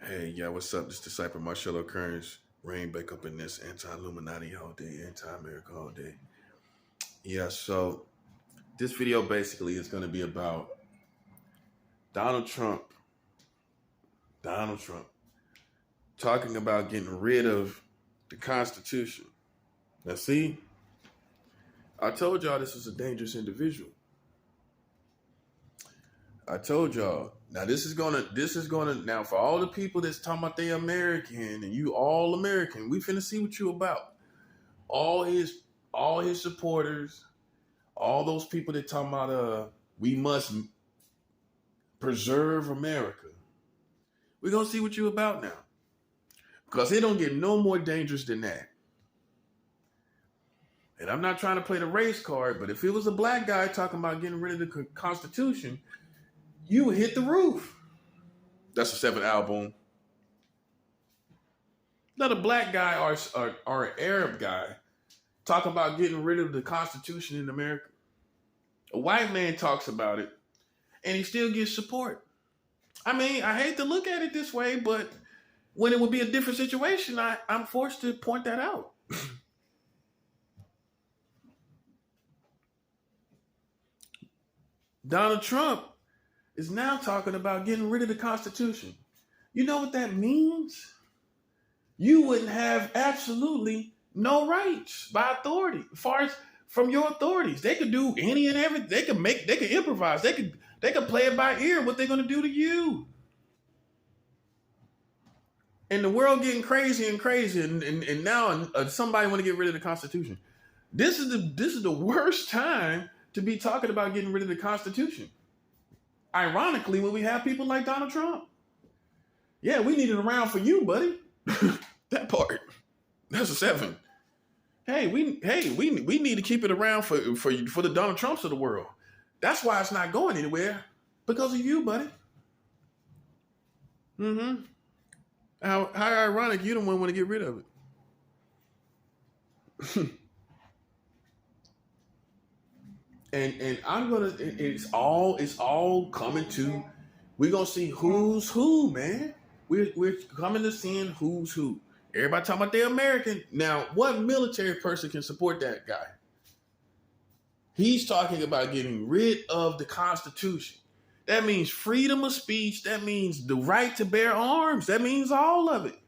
Hey, yeah, what's up? This Disciple Marcello Kearns. Rain back up in this anti-Illuminati all day, anti-America all day. Yeah, so this video basically is going to be about Donald Trump. Donald Trump talking about getting rid of the Constitution. Now, see, I told y'all this was a dangerous individual. I told y'all. Now this is gonna now for all the people that's talking about they American and you all American, we finna see what you about. All his supporters, all those people that talking about we must preserve America. We're gonna see what you about now. Because it don't get no more dangerous than that. And I'm not trying to play the race card, but if it was a black guy talking about getting rid of the Constitution, you would hit the roof. That's the 7th album. Not a black guy or an Arab guy talking about getting rid of the Constitution in America. A white man talks about it, and he still gets support. I mean, I hate to look at it this way, but when it would be a different situation, I'm forced to point that out. Donald Trump is now talking about getting rid of the Constitution. You know what that means? You wouldn't have absolutely no rights by authority, as far as from your authorities. They could do any and everything. They could improvise. They could play it by ear what they're going to do to you. And the world getting crazy and crazy, and now somebody want to get rid of the Constitution. This is the worst time to be talking about getting rid of the Constitution. Ironically, when we have people like Donald Trump. Yeah, we need it around for you, buddy. That part. That's a 7. Hey, we need to keep it around for the Donald Trumps of the world. That's why it's not going anywhere. Because of you, buddy. Mm-hmm. How ironic you don't want to get rid of it. And I'm gonna. It's all coming to. We're gonna see who's who, man. We're coming to seeing who's who. Everybody talking about they're American. Now, what military person can support that guy? He's talking about getting rid of the Constitution. That means freedom of speech. That means the right to bear arms. That means all of it.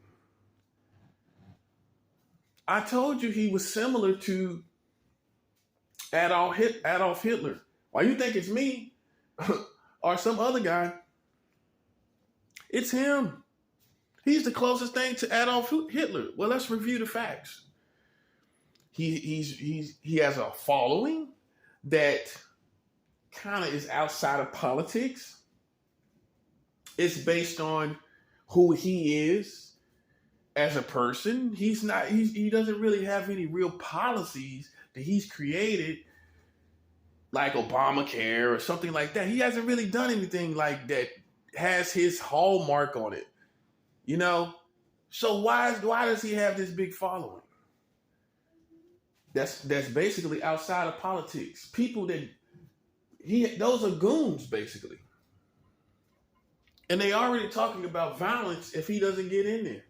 I told you he was similar to Adolf Hitler. Why you think it's me or some other guy? It's him. He's the closest thing to Adolf Hitler. Well, let's review the facts. He has a following that kind of is outside of politics. It's based on who he is as a person. He doesn't really have any real policies that he's created, like Obamacare or something like that. He hasn't really done anything like that has his hallmark on it, you know. So why does he have this big following? That's basically outside of politics. People that those are goons basically, and they already talking about violence if he doesn't get in there.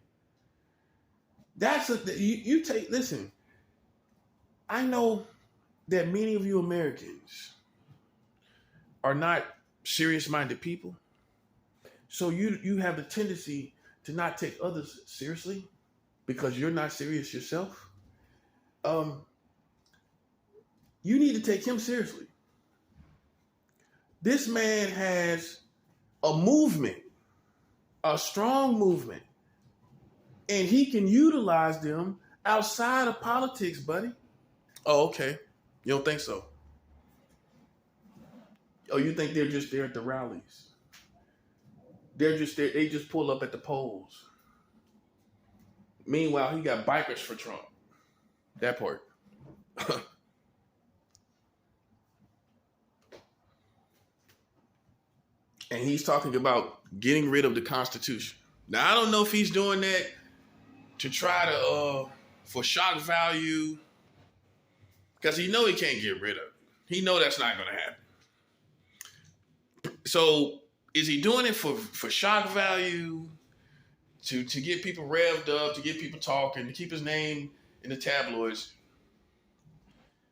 Listen. I know that many of you Americans are not serious-minded people. So you have the tendency to not take others seriously because you're not serious yourself. You need to take him seriously. This man has a movement, a strong movement, and he can utilize them outside of politics, buddy. Oh, okay. You don't think so? Oh, you think they're just there at the rallies? They're just there. They just pull up at the polls. Meanwhile, he got bikers for Trump. That part. And he's talking about getting rid of the Constitution. Now, I don't know if he's doing that to try to, for shock value, because he know he can't get rid of it. He know that's not going to happen. So is he doing it for shock value? to get people revved up, to get people talking, to keep his name in the tabloids.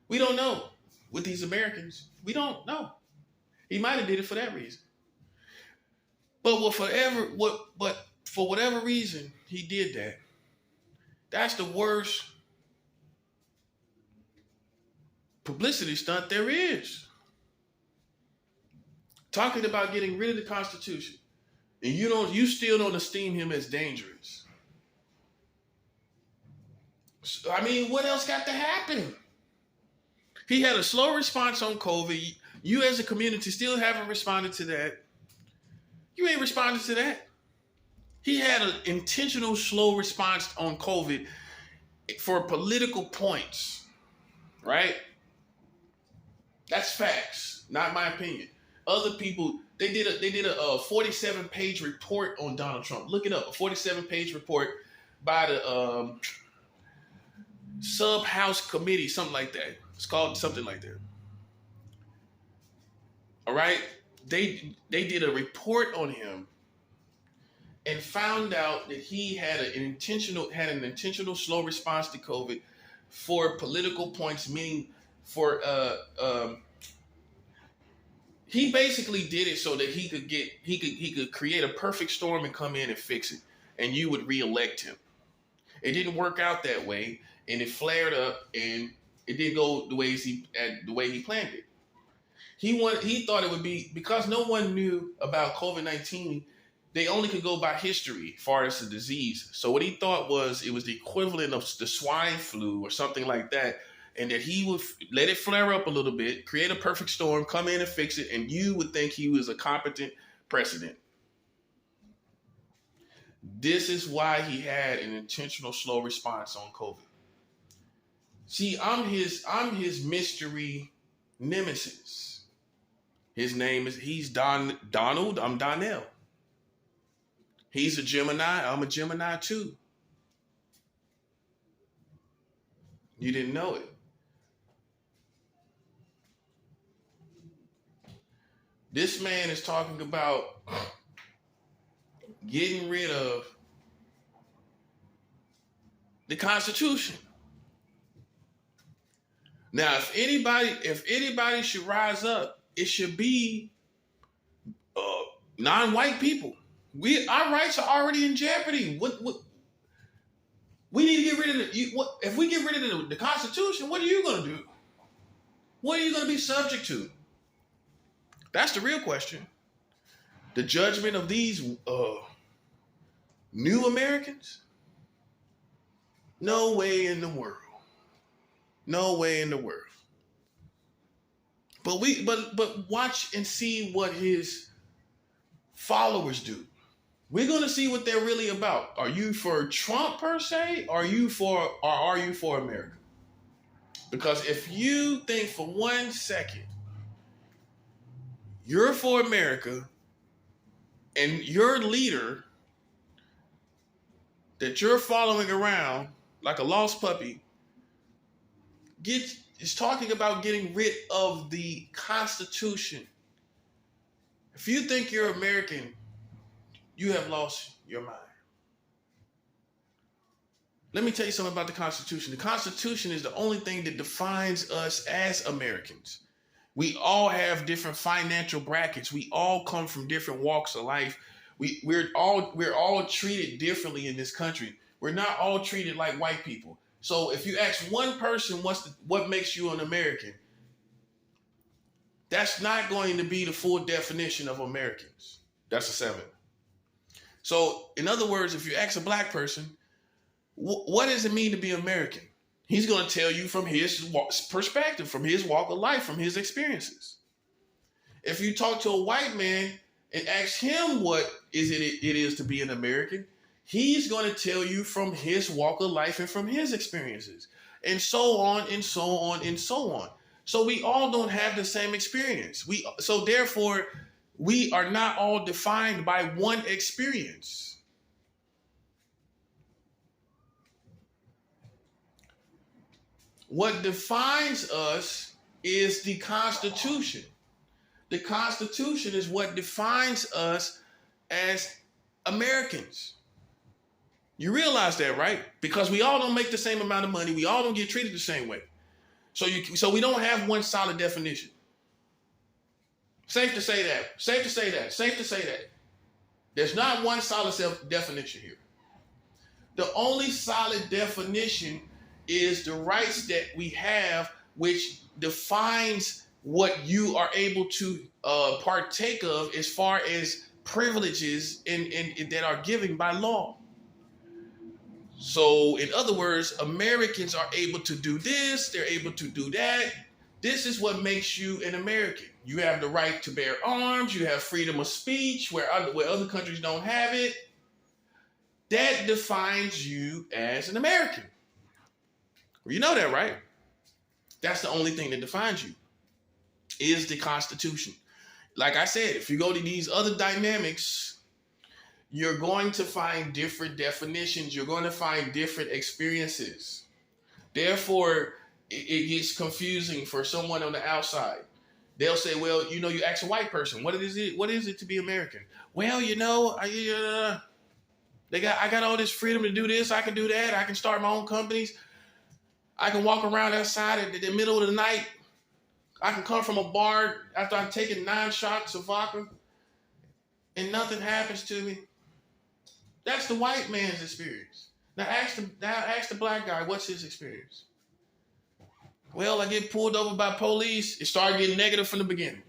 We don't know with these Americans. We don't know. He might have did it for that reason. But for whatever reason he did that. That's the worst publicity stunt there is. Talking about getting rid of the Constitution, and you still don't esteem him as dangerous. I mean, what else got to happen? He had a slow response on COVID. You as a community still haven't responded to that. You ain't responded to that. He had an intentional slow response on COVID for political points, right? That's facts, not my opinion. Other people, they did a 47-page report on Donald Trump. Look it up, a 47-page report by the Sub-House Committee, something like that. It's called something like that. All right? They did a report on him and found out that he had an intentional slow response to COVID for political points, meaning for he basically did it so that he could create a perfect storm and come in and fix it, and you would reelect him. It didn't work out that way, and it flared up, and it didn't go the way he planned it. He thought it would be, because no one knew about COVID-19. They only could go by history as far as the disease. So what he thought was it was the equivalent of the swine flu or something like that, and that he would let it flare up a little bit, create a perfect storm, come in and fix it, and you would think he was a competent president. This is why he had an intentional slow response on COVID. See, I'm his mystery nemesis. His name he's Donald, I'm Donnell. He's a Gemini, I'm a Gemini too. You didn't know it. This man is talking about getting rid of the Constitution. Now, if anybody should rise up, it should be non-white people. Our rights are already in jeopardy. What we need to get rid of if we get rid of the Constitution, what are you going to do? What are you going to be subject to? That's the real question. The judgment of these new Americans? No way in the world. No way in the world. But watch and see what his followers do. We're going to see what they're really about. Are you for Trump per se? Or are you for America? Because if you think for 1 second you're for America and your leader that you're following around like a lost puppy is talking about getting rid of the Constitution. If you think you're American, you have lost your mind. Let me tell you something about the Constitution. The Constitution is the only thing that defines us as Americans. We all have different financial brackets. We all come from different walks of life. We're all treated differently in this country. We're not all treated like white people. So if you ask one person what makes you an American, that's not going to be the full definition of Americans. That's a 7. So in other words, if you ask a black person, what does it mean to be American? He's going to tell you from his perspective, from his walk of life, from his experiences. If you talk to a white man and ask him what it is to be an American, he's going to tell you from his walk of life and from his experiences, and so on and so on and so on. So we all don't have the same experience. So therefore, we are not all defined by one experience. What defines us is the Constitution. The Constitution is what defines us as Americans. You realize that, right? Because we all don't make the same amount of money. We all don't get treated the same way. So we don't have one solid definition. Safe to say that. Safe to say that. Safe to say that. There's not one solid definition here. The only solid definition is the rights that we have, which defines what you are able to partake of as far as privileges that are given by law. So, in other words, Americans are able to do this, they're able to do that. This is what makes you an American. You have the right to bear arms, you have freedom of speech, where other countries don't have it. That defines you as an American. Well, you know that, right? That's the only thing that defines you, is the Constitution. Like I said, if you go to these other dynamics, you're going to find different definitions. You're going to find different experiences. Therefore, it gets confusing for someone on the outside. They'll say, well, you ask a white person, what is it to be American? Well, I got all this freedom to do this. I can do that. I can start my own companies. I can walk around outside in the middle of the night. I can come from a bar after I've taken 9 shots of vodka and nothing happens to me. That's the white man's experience. Now ask the black guy, what's his experience? Well, I get pulled over by police. It started getting negative from the beginning.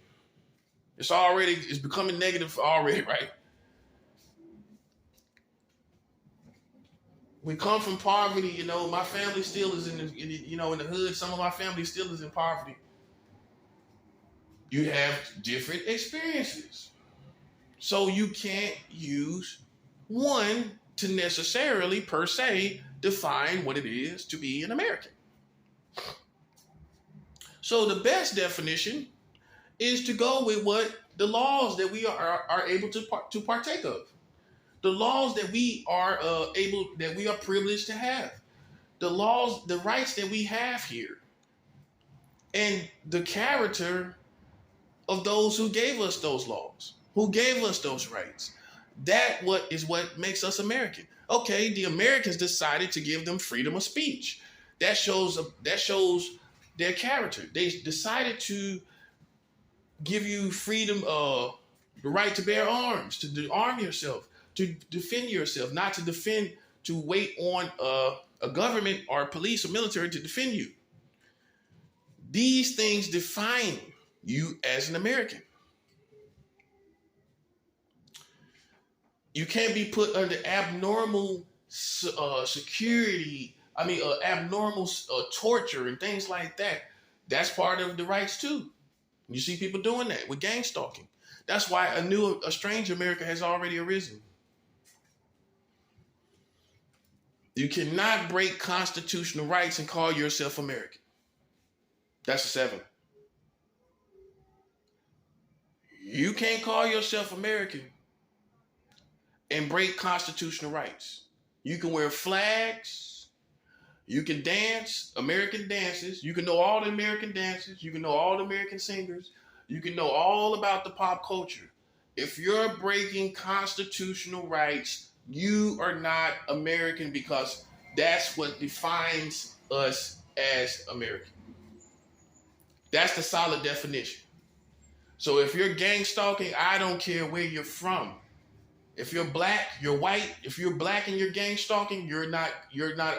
It's becoming negative already, right? We come from poverty, my family still is in the hood. Some of my family still is in poverty. You have different experiences. So you can't use one to necessarily, per se, define what it is to be an American. So the best definition is to go with what the laws that we are able to partake of. The laws that we are privileged to have. The rights that we have here. And the character of those who gave us those laws, who gave us those rights. That is what makes us American. Okay, the Americans decided to give them freedom of speech. That shows their character. They decided to give you freedom, the right to bear arms, to arm yourself, to defend yourself, not to wait on a government or police or military to defend you. These things define you as an American. You can't be put under abnormal security. Abnormal torture and things like that. That's part of the rights too. You see people doing that with gang stalking. That's why a strange America has already arisen. You cannot break constitutional rights and call yourself American. That's a 7. You can't call yourself American and break constitutional rights. You can wear flags. You can dance American dances. You can know all the American dances. You can know all the American singers. You can know all about the pop culture. If you're breaking constitutional rights, you are not American, because that's what defines us as American. That's the solid definition. So if you're gang stalking, I don't care where you're from. If you're black, you're white. If you're black and you're gang stalking, you're not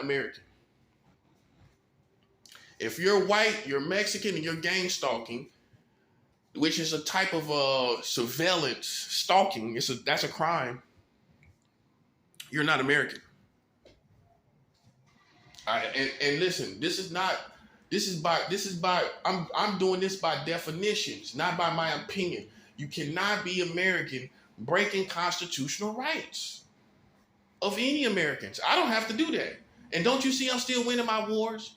American. If you're white, you're Mexican, and you're gang stalking, which is a type of surveillance stalking. That's a crime. You're not American. And listen, I'm doing this by definitions, not by my opinion. You cannot be American breaking constitutional rights of any Americans. I don't have to do that. And don't you see I'm still winning my wars?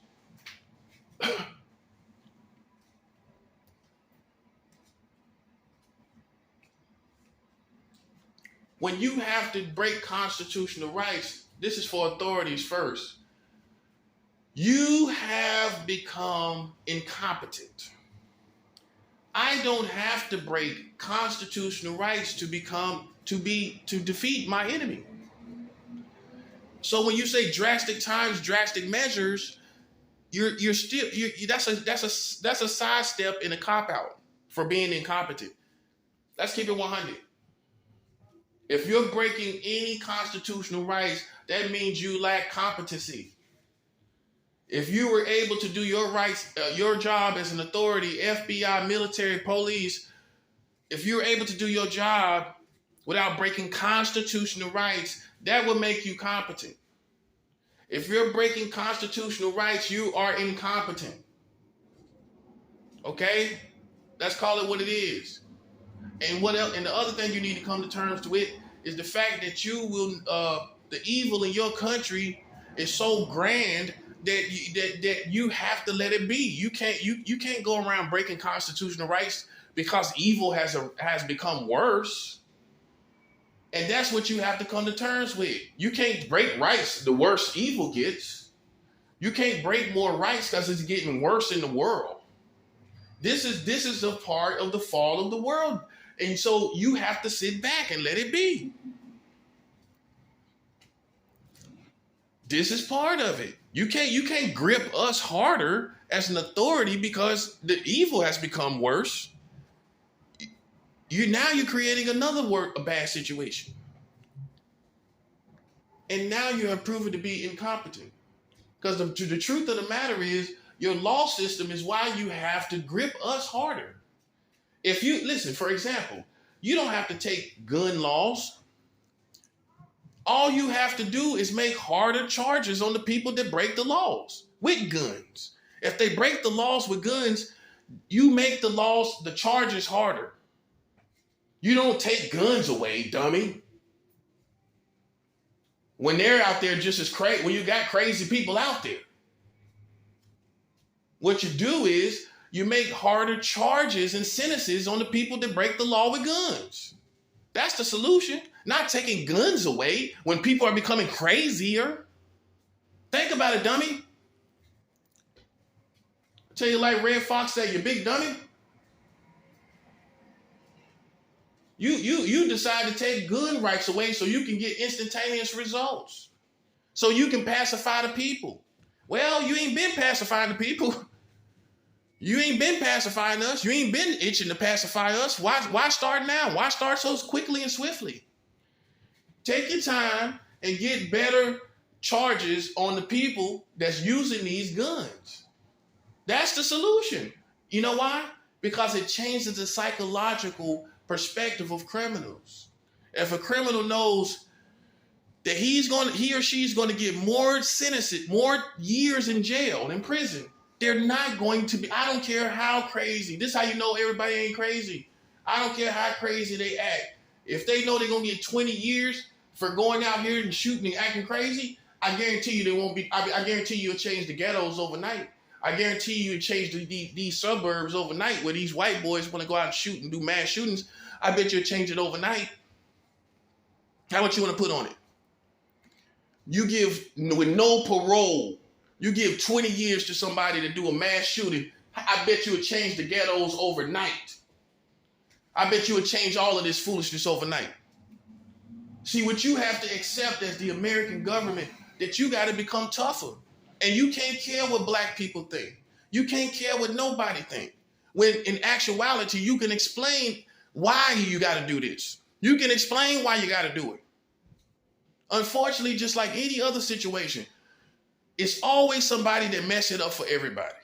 When you have to break constitutional rights, this is for authorities first. You have become incompetent. I don't have to break constitutional rights to defeat my enemy. So when you say drastic times, drastic measures, you're still that's a sidestep in a cop out for being incompetent. Let's keep it 100. If you're breaking any constitutional rights, that means you lack competency. If you were able to do your rights, your job as an authority, FBI, military, police, if you're able to do your job without breaking constitutional rights, that will make you competent. If you're breaking constitutional rights, you are incompetent. Okay? Let's call it what it is. And what else? And the other thing you need to come to terms with is the fact that you will, the evil in your country is so grand that you have to let it be. You can't go around breaking constitutional rights because evil has become worse. And that's what you have to come to terms with. You can't break rights the worse evil gets. You can't break more rights because it's getting worse in the world. This is a part of the fall of the world. And so you have to sit back and let it be. This is part of it. You can't grip us harder as an authority because the evil has become worse. You're creating a bad situation. And now you're proven to be incompetent. Because the truth of the matter is, your law system is why you have to grip us harder. If you, listen, for example, you don't have to take gun laws. All you have to do is make harder charges on the people that break the laws with guns. If they break the laws with guns, you make the charges harder. You don't take guns away, dummy. When they're out there just as crazy, when you got crazy people out there. What you do is you make harder charges and sentences on the people that break the law with guns. That's the solution. Not taking guns away when people are becoming crazier. Think about it, dummy. I tell you like Red Fox said, you big dummy. You decide to take gun rights away so you can get instantaneous results. So you can pacify the people. Well, you ain't been pacifying the people. You ain't been pacifying us. You ain't been itching to pacify us. Why start now? Why start so quickly and swiftly? Take your time and get better charges on the people that's using these guns. That's the solution. You know why? Because it changes the psychological perspective of criminals. If a criminal knows that he or she's going to get more sentences, more years in jail and in prison, they're not going to be, I don't care how crazy. This is how you know everybody ain't crazy. I don't care how crazy they act. If they know they're going to get 20 years for going out here and shooting and acting crazy, I guarantee you they won't be, I guarantee you it'll change the ghettos overnight. I guarantee you it'll change these suburbs overnight where these white boys want to go out and shoot and do mass shootings. I bet you'll change it overnight. How much you want to put on it? You give, with no parole, you give 20 years to somebody to do a mass shooting, I bet you would change the ghettos overnight. I bet you would change all of this foolishness overnight. See, what you have to accept as the American government, that you got to become tougher. And you can't care what black people think. You can't care what nobody think. When in actuality, you can explain why you got to do this. You can explain why you got to do it. Unfortunately, just like any other situation, it's always somebody that mess it up for everybody.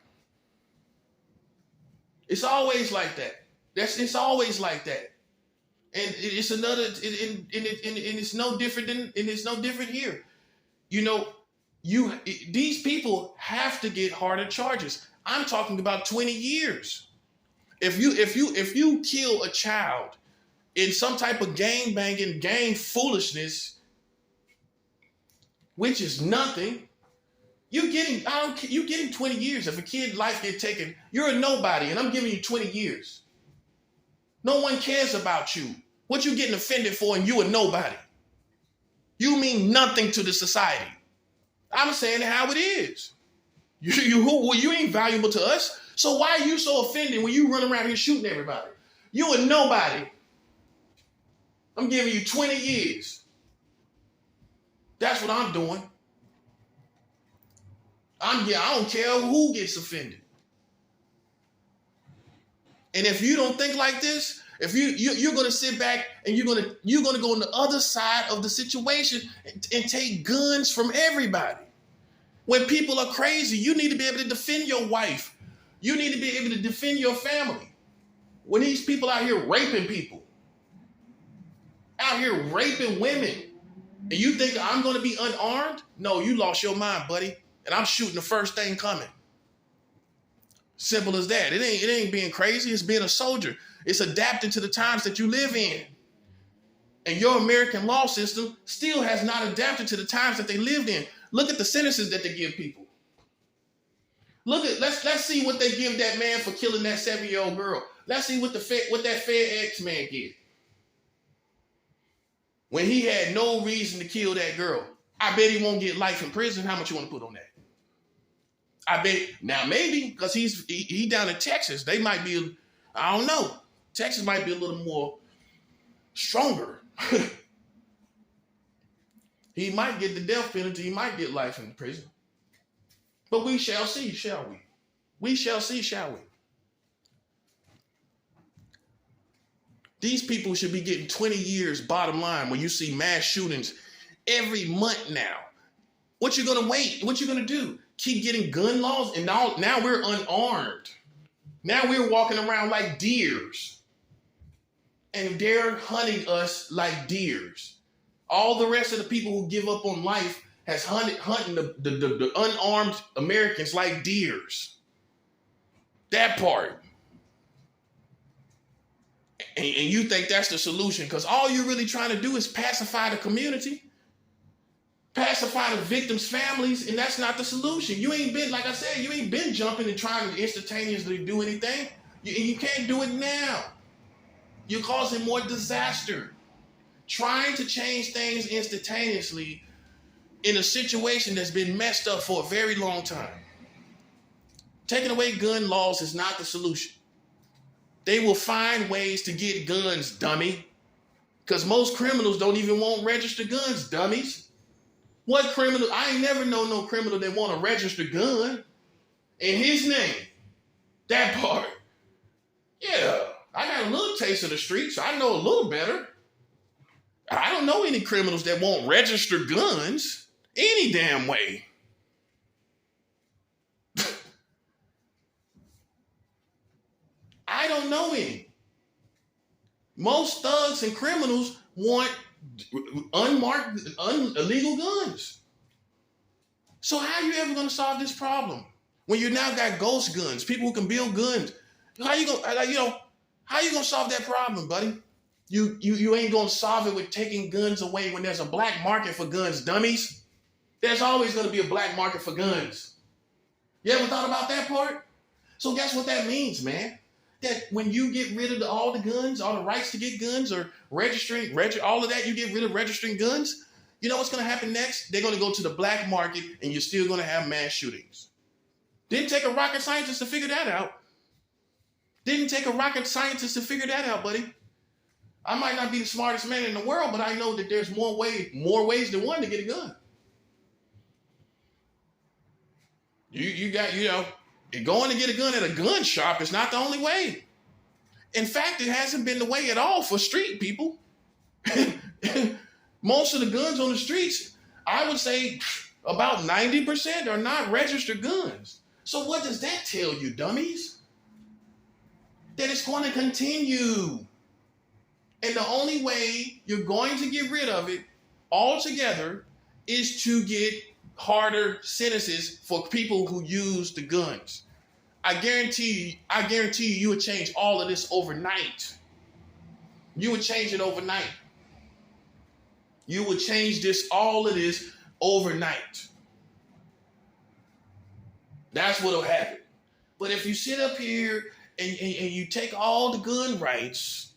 It's always like that. It's always like that. And it's another, and it's no different here. You know, these people have to get harder charges. I'm talking about 20 years. If you kill a child in some type of gang banging, gang foolishness, which is nothing, you're getting 20 years. If a kid's life gets taken, you're a nobody, and I'm giving you 20 years. No one cares about you. What you getting offended for, and you a nobody? You mean nothing to the society. I'm saying it how it is. You ain't valuable to us. So why are you so offended when you run around here shooting everybody? You a nobody. I'm giving you 20 years. That's what I'm doing. I don't care who gets offended. And if you don't think like this, if you're going to sit back and you're going to go on the other side of the situation and take guns from everybody. When people are crazy, you need to be able to defend your wife. You need to be able to defend your family. When these people out here raping people, out here raping women, and you think I'm going to be unarmed? No, you lost your mind, buddy. And I'm shooting the first thing coming. Simple as that. It ain't being crazy. It's being a soldier. It's adapting to the times that you live in. And your American law system still has not adapted to the times that they lived in. Look at the sentences that they give people. Let's see what they give that man for killing that 7-year-old girl. Let's see what that FedEx man get. When he had no reason to kill that girl. I bet he won't get life in prison. How much you want to put on that? I bet now maybe because he down in Texas, they might be, I don't know. Texas might be a little more stronger. He might get the death penalty. He might get life in prison. But we shall see, shall we? We shall see, shall we? These people should be getting 20 years bottom line when you see mass shootings every month now. What you gonna wait? What you gonna do? Keep getting gun laws? And now we're unarmed. Now we're walking around like deers. And they're hunting us like deers. All the rest of the people who give up on life has hunting the unarmed Americans like deers. That part. And you think that's the solution because all you're really trying to do is pacify the community, pacify the victims' families, and that's not the solution. You ain't been, like I said, you ain't been jumping and trying to instantaneously do anything. You can't do it now. You're causing more disaster. Trying to change things instantaneously in a situation that's been messed up for a very long time. Taking away gun laws is not the solution. They will find ways to get guns, dummy. Because most criminals don't even want registered guns, dummies. What criminal? I ain't never known no criminal that want a registered gun in his name. That part. Yeah, I got a little taste of the streets. So I know a little better. I don't know any criminals that want registered guns any damn way. I don't know any. Most thugs and criminals want unmarked, illegal guns. So how are you ever going to solve this problem when you now got ghost guns, people who can build guns? How you gonna solve that problem, buddy? You ain't gonna solve it with taking guns away when there's a black market for guns, dummies. There's always gonna be a black market for guns. You ever thought about that part? So guess what that means, man? That when you get rid of all the guns, all the rights to get guns or registering, all of that, you get rid of registering guns, you know what's gonna happen next? They're gonna go to the black market and you're still gonna have mass shootings. Didn't take a rocket scientist to figure that out. Didn't take a rocket scientist to figure that out, buddy. I might not be the smartest man in the world, but I know that there's more ways than one to get a gun. You got, going to get a gun at a gun shop is not the only way. In fact, it hasn't been the way at all for street people. Most of the guns on the streets, I would say about 90% are not registered guns. So what does that tell you, dummies? That it's going to continue. And the only way you're going to get rid of it altogether is to get harder sentences for people who use the guns. I guarantee you would change all of this overnight. You would change it overnight. You would change all of this overnight. That's what'll happen. But if you sit up here and you take all the gun rights,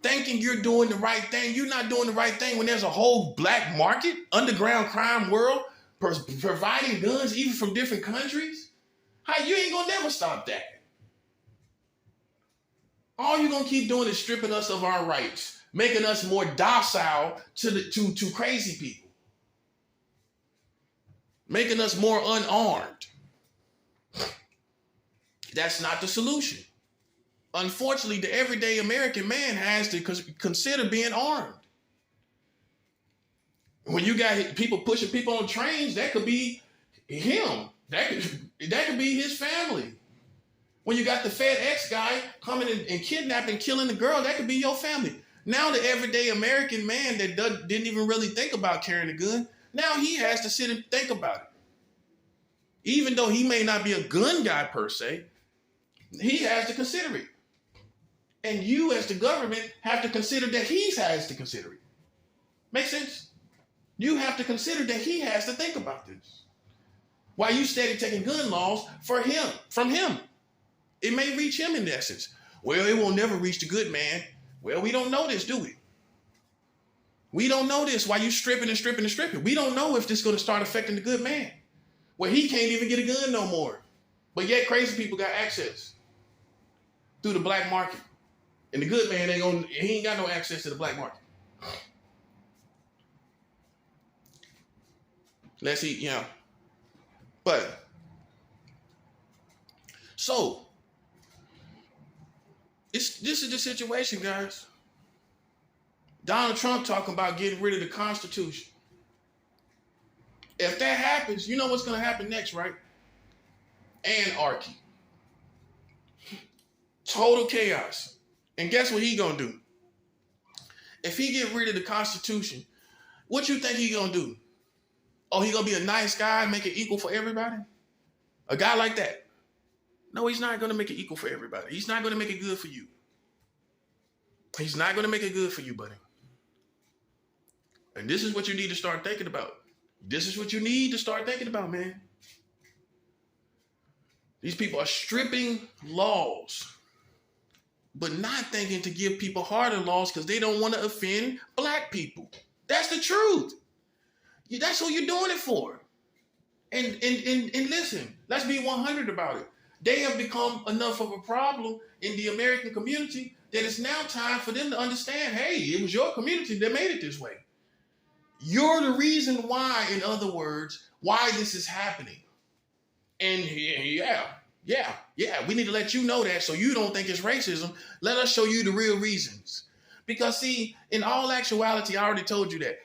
thinking you're doing the right thing, you're not doing the right thing when there's a whole black market, underground crime world, providing guns even from different countries. How you ain't gonna never stop that. All you're gonna keep doing is stripping us of our rights, making us more docile to crazy people. making us more unarmed. That's not the solution. Unfortunately, the everyday American man has to consider being armed. When you got people pushing people on trains, that could be him. That could be his family. When you got the FedEx guy coming and kidnapping, killing the girl, that could be your family. Now the everyday American man that didn't even really think about carrying a gun, now he has to sit and think about it. Even though he may not be a gun guy per se, he has to consider it. And you as the government have to consider that he has to consider it. Make sense? You have to consider that he has to think about this. Why you steady taking gun laws from him. It may reach him in essence. Well, it will never reach the good man. Well, we don't know this, do we? We don't know this. Why you stripping and stripping and stripping? We don't know if this is going to start affecting the good man. Well, he can't even get a gun no more. But yet crazy people got access through the black market. And the good man he ain't got no access to the black market. Let's see, But, so, this is the situation, guys. Donald Trump talking about getting rid of the Constitution. If that happens, you know what's going to happen next, right? Anarchy. Total chaos. And guess what he going to do? If he get rid of the Constitution, what you think he going to do? Oh, he going to be a nice guy, make it equal for everybody? A guy like that? No, he's not going to make it equal for everybody. He's not going to make it good for you. He's not going to make it good for you, buddy. And this is what you need to start thinking about. This is what you need to start thinking about, man. These people are stripping laws, but not thinking to give people harder laws because they don't want to offend black people. That's the truth. That's what you're doing it for. And listen, let's be 100 about it. They have become enough of a problem in the American community that it's now time for them to understand, hey, it was your community that made it this way. You're the reason why, in other words, why this is happening. And yeah, we need to let you know that so you don't think it's racism. Let us show you the real reasons. Because see, in all actuality, I already told you that.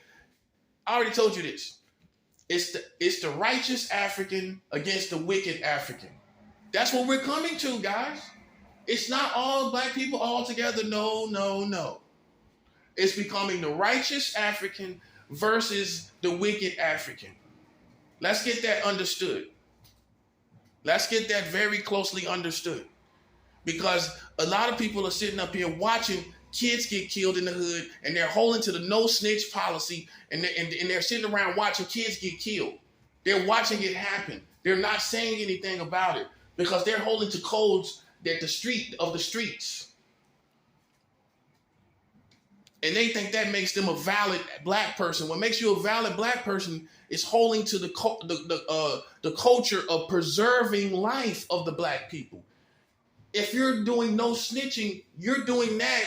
I already told you this. It's the righteous African against the wicked African. That's what we're coming to, guys. It's not all black people all together. No. It's becoming the righteous African versus the wicked African. Let's get that understood. Let's get that very closely understood. Because a lot of people are sitting up here watching kids get killed in the hood, and they're holding to the no snitch policy, and they're sitting around watching kids get killed. They're watching it happen. They're not saying anything about it because they're holding to codes that the streets. And they think that makes them a valid black person. What makes you a valid black person is holding to the culture of preserving life of the black people. If you're doing no snitching, you're doing that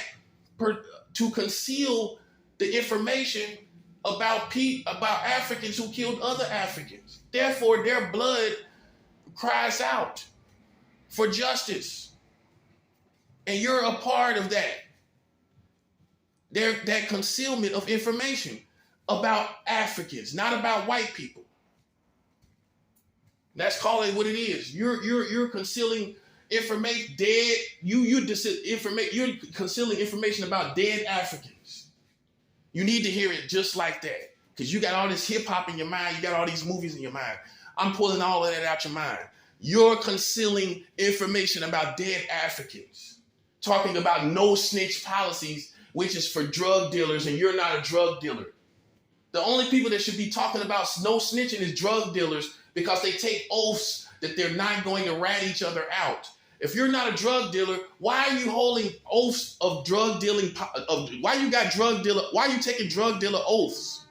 to conceal the information about Africans who killed other Africans. Therefore, their blood cries out for justice. And you're a part of that. That concealment of information about Africans, not about white people. Let's call it what it is. You're concealing information, you're concealing information about dead Africans. You need to hear it just like that. Because you got all this hip hop in your mind, you got all these movies in your mind. I'm pulling all of that out your mind. You're concealing information about dead Africans. Talking about no snitch policies, which is for drug dealers, and you're not a drug dealer. The only people that should be talking about no snitching is drug dealers because they take oaths that they're not going to rat each other out. If you're not a drug dealer, why are you holding oaths of drug dealing? Why are you taking drug dealer oaths?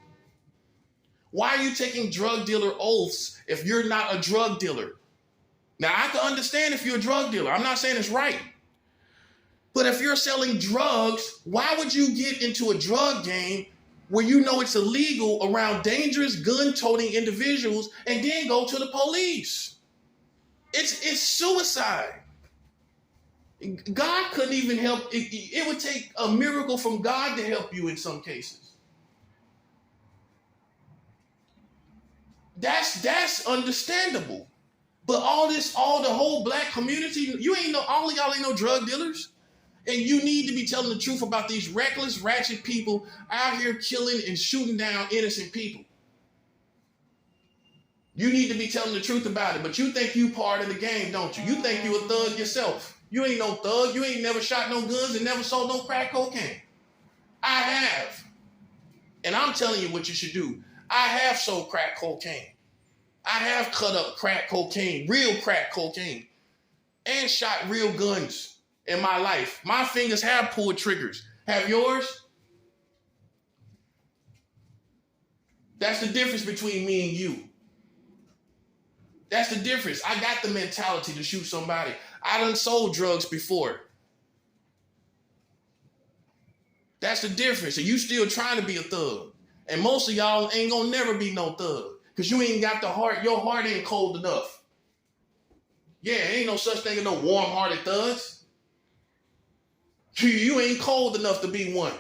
Why are you taking drug dealer oaths if you're not a drug dealer? Now, I can understand if you're a drug dealer. I'm not saying it's right. But if you're selling drugs, why would you get into a drug game where you know it's illegal around dangerous gun-toting individuals and then go to the police. It's suicide. God couldn't even help. It would take a miracle from God to help you in some cases. That's understandable. But all the whole black community, all of y'all ain't no drug dealers. And you need to be telling the truth about these reckless, ratchet people out here killing and shooting down innocent people. You need to be telling the truth about it. But you think you part of the game, don't you? You think you a thug yourself. You ain't no thug. You ain't never shot no guns and never sold no crack cocaine. I have. And I'm telling you what you should do. I have sold crack cocaine. I have cut up crack cocaine, real crack cocaine, and shot real guns in my life. My fingers have pulled triggers. Have yours? That's the difference between me and you. That's the difference. I got the mentality to shoot somebody. I done sold drugs before. That's the difference. And you still trying to be a thug. And most of y'all ain't gonna never be no thug. Because you ain't got the heart. Your heart ain't cold enough. Yeah, ain't no such thing as no warm-hearted thugs. You ain't cold enough to be one.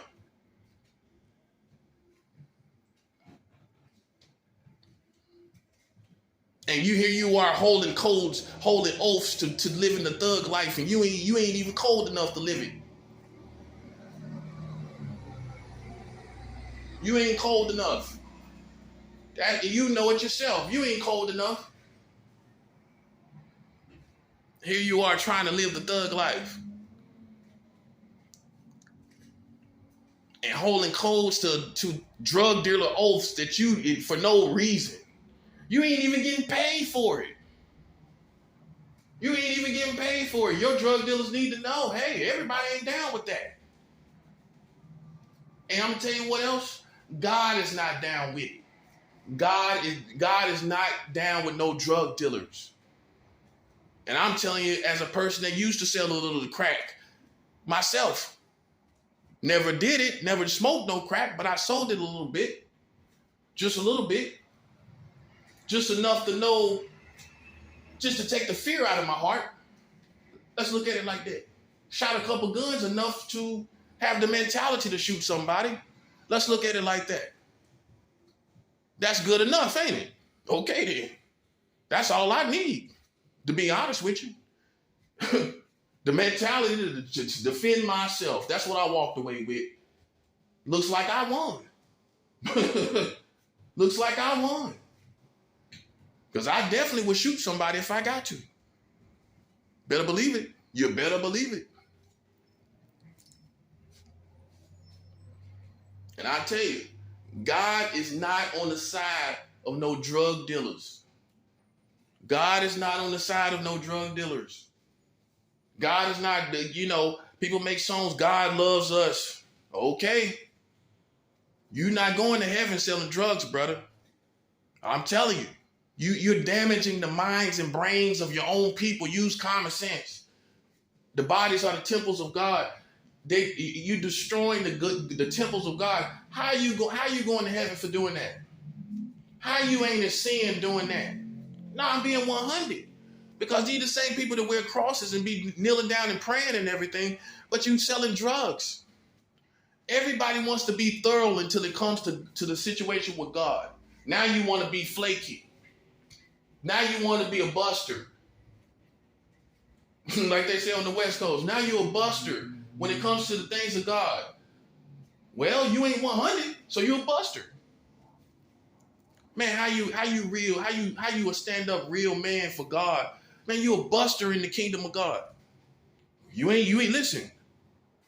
And here you are holding codes, holding oaths to live in the thug life, and you ain't even cold enough to live it. You ain't cold enough. You know it yourself. You ain't cold enough. Here you are trying to live the thug life. And holding codes to drug dealer oaths that you, for no reason. You ain't even getting paid for it. You ain't even getting paid for it. Your drug dealers need to know, hey, everybody ain't down with that. And I'm going to tell you what else. God is not down with it. God is not down with no drug dealers. And I'm telling you, as a person that used to sell a little crack myself, never did it, never smoked no crack, but I sold it a little bit. Just a little bit. Just enough to know, just to take the fear out of my heart. Let's look at it like that. Shot a couple guns enough to have the mentality to shoot somebody. Let's look at it like that. That's good enough, ain't it? Okay then. That's all I need, to be honest with you. The mentality to defend myself. That's what I walked away with. Looks like I won. Looks like I won. Because I definitely would shoot somebody if I got to. Better believe it. You better believe it. And I tell you, God is not on the side of no drug dealers. God is not on the side of no drug dealers. God is not, people make songs, God loves us. Okay. You're not going to heaven selling drugs, brother. I'm telling you. You're damaging the minds and brains of your own people. Use common sense. The bodies are the temples of God. You're destroying the temples of God. How you going to heaven for doing that? How you ain't in sin doing that? No, I'm being 100. Because these are the same people that wear crosses and be kneeling down and praying and everything, but you selling drugs. Everybody wants to be thorough until it comes to the situation with God. Now you want to be flaky. Now you want to be a buster. Like they say on the West Coast. Now you're a buster when it comes to the things of God. Well, you ain't 100, so you're a buster. Man, how you a stand-up real man for God? Man, you a buster in the kingdom of God. You ain't listen.